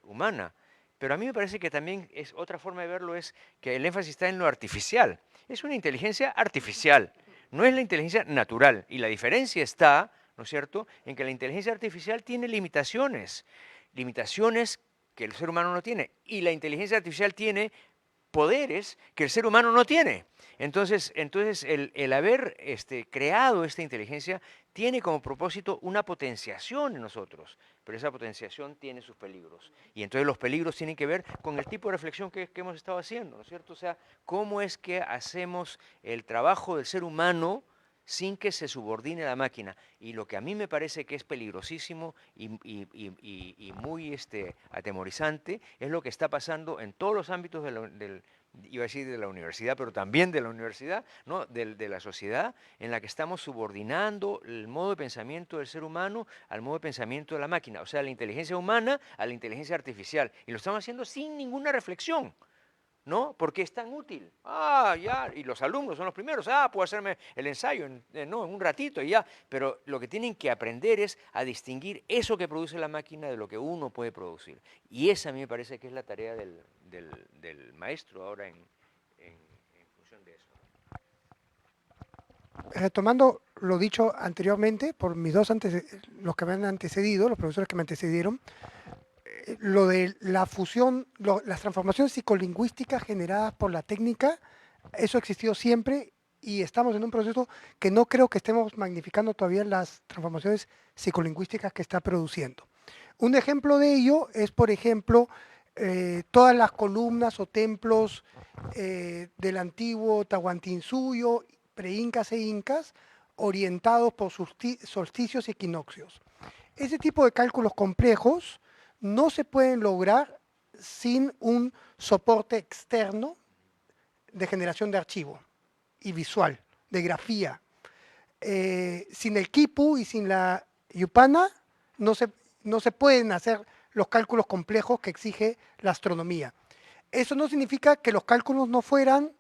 humana. Pero a mí me parece que también es otra forma de verlo, es que el énfasis está en lo artificial. Es una inteligencia artificial, no es la inteligencia natural. Y la diferencia está, ¿no es cierto?, en que la inteligencia artificial tiene limitaciones, limitaciones que el ser humano no tiene, y la inteligencia artificial tiene poderes que el ser humano no tiene. Entonces el haber creado esta inteligencia tiene como propósito una potenciación en nosotros, pero esa potenciación tiene sus peligros. Y entonces los peligros tienen que ver con el tipo de reflexión que hemos estado haciendo, ¿no es cierto? O sea, cómo es que hacemos el trabajo del ser humano sin que se subordine a la máquina. Y lo que a mí me parece que es peligrosísimo y muy atemorizante es lo que está pasando en todos los ámbitos iba a decir de la universidad, pero también de la universidad, ¿no? De la sociedad, en la que estamos subordinando el modo de pensamiento del ser humano al modo de pensamiento de la máquina, o sea, la inteligencia humana a la inteligencia artificial. Y lo estamos haciendo sin ninguna reflexión, ¿no? Porque es tan útil. Ah, ya, y los alumnos son los primeros. Ah, puedo hacerme el ensayo en un ratito y ya. Pero lo que tienen que aprender es a distinguir eso que produce la máquina de lo que uno puede producir. Y esa a mí me parece que es la tarea del maestro ahora en función de eso. Retomando lo dicho anteriormente por los que me han antecedido, los profesores que me antecedieron, lo de la fusión, las transformaciones psicolingüísticas generadas por la técnica, eso ha existido siempre y estamos en un proceso que no creo que estemos magnificando todavía las transformaciones psicolingüísticas que está produciendo. Un ejemplo de ello es, por ejemplo, todas las columnas o templos del antiguo Tahuantinsuyo, pre-incas e incas, orientados por solsticios y equinoccios. Ese tipo de cálculos complejos no se pueden lograr sin un soporte externo de generación de archivo y visual, de grafía. Sin el Quipu y sin la Yupana no se pueden hacer los cálculos complejos que exige la astronomía. Eso no significa que los cálculos no fueran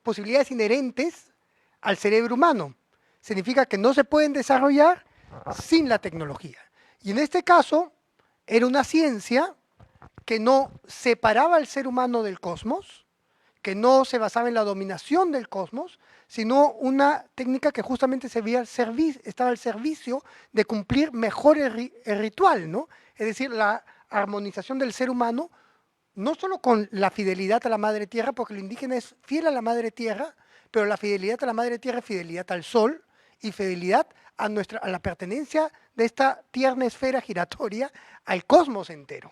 posibilidades inherentes al cerebro humano. Significa que no se pueden desarrollar sin la tecnología. Y en este caso, era una ciencia que no separaba al ser humano del cosmos, que no se basaba en la dominación del cosmos, sino una técnica que justamente estaba al servicio de cumplir mejor el ritual, ¿no? Es decir, la armonización del ser humano, no solo con la fidelidad a la Madre Tierra, porque lo indígena es fiel a la Madre Tierra, pero la fidelidad a la Madre Tierra es fidelidad al Sol y fidelidad a la pertenencia de esta tierna esfera giratoria al cosmos entero,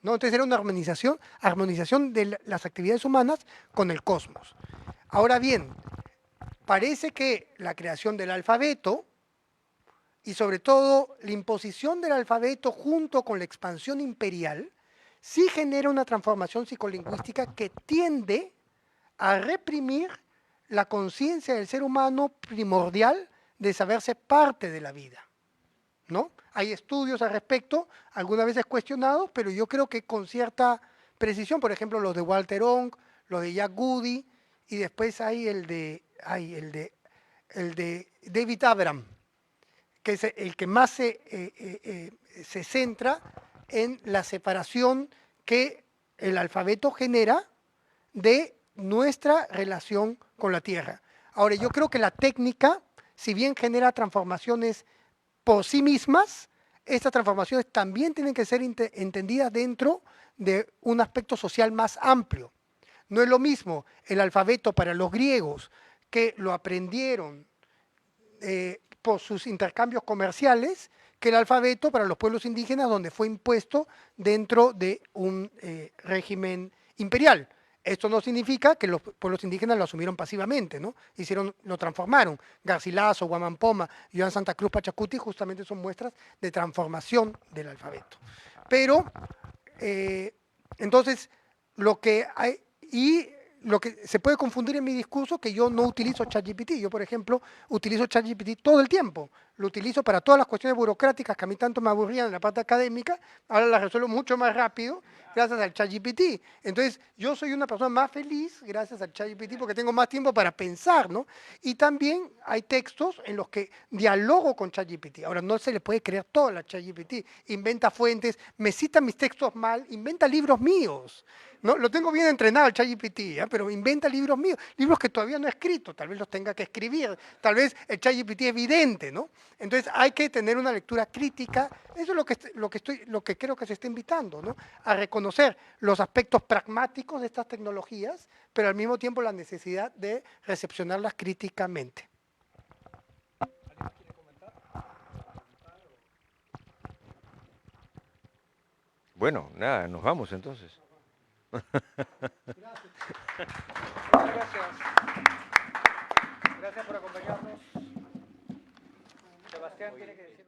¿no? Entonces era una armonización de las actividades humanas con el cosmos. Ahora bien, parece que la creación del alfabeto y sobre todo la imposición del alfabeto junto con la expansión imperial sí genera una transformación psicolingüística que tiende a reprimir la conciencia del ser humano primordial de saberse parte de la vida, ¿no? Hay estudios al respecto, algunas veces cuestionados, pero yo creo que con cierta precisión, por ejemplo, los de Walter Ong, los de Jack Goody, y después hay el de David Abram, que es el que más se centra en la separación que el alfabeto genera de nuestra relación con la Tierra. Ahora, yo creo que la técnica, si bien genera transformaciones por sí mismas, estas transformaciones también tienen que ser entendidas dentro de un aspecto social más amplio. No es lo mismo el alfabeto para los griegos, que lo aprendieron por sus intercambios comerciales, que el alfabeto para los pueblos indígenas, donde fue impuesto dentro de un régimen imperial. Esto no significa que los pueblos indígenas lo asumieron pasivamente, ¿no? Lo transformaron. Garcilaso, Guamampoma, Joan Santa Cruz, Pachacuti, justamente son muestras de transformación del alfabeto. Pero, entonces, lo que se puede confundir en mi discurso, que yo no utilizo ChatGPT. Yo, por ejemplo, utilizo ChatGPT todo el tiempo. lo utilizo para todas las cuestiones burocráticas que a mí tanto me aburrían en la parte académica, ahora las resuelvo mucho más rápido gracias al ChatGPT. Entonces, yo soy una persona más feliz gracias al ChatGPT porque tengo más tiempo para pensar, ¿no? Y también hay textos en los que dialogo con ChatGPT. Ahora, no se le puede creer todo a la ChatGPT. Inventa fuentes, me cita mis textos mal, inventa libros míos. ¿No? Lo tengo bien entrenado el ChatGPT, ¿eh? Pero inventa libros míos, libros que todavía no he escrito, tal vez los tenga que escribir, tal vez el ChatGPT es evidente, ¿no? Entonces hay que tener una lectura crítica, eso es lo que creo que se está invitando, ¿no? A reconocer los aspectos pragmáticos de estas tecnologías, pero al mismo tiempo la necesidad de recepcionarlas críticamente. Bueno, nada, nos vamos entonces. Gracias. Gracias por acompañarnos. Sebastián tiene que decir.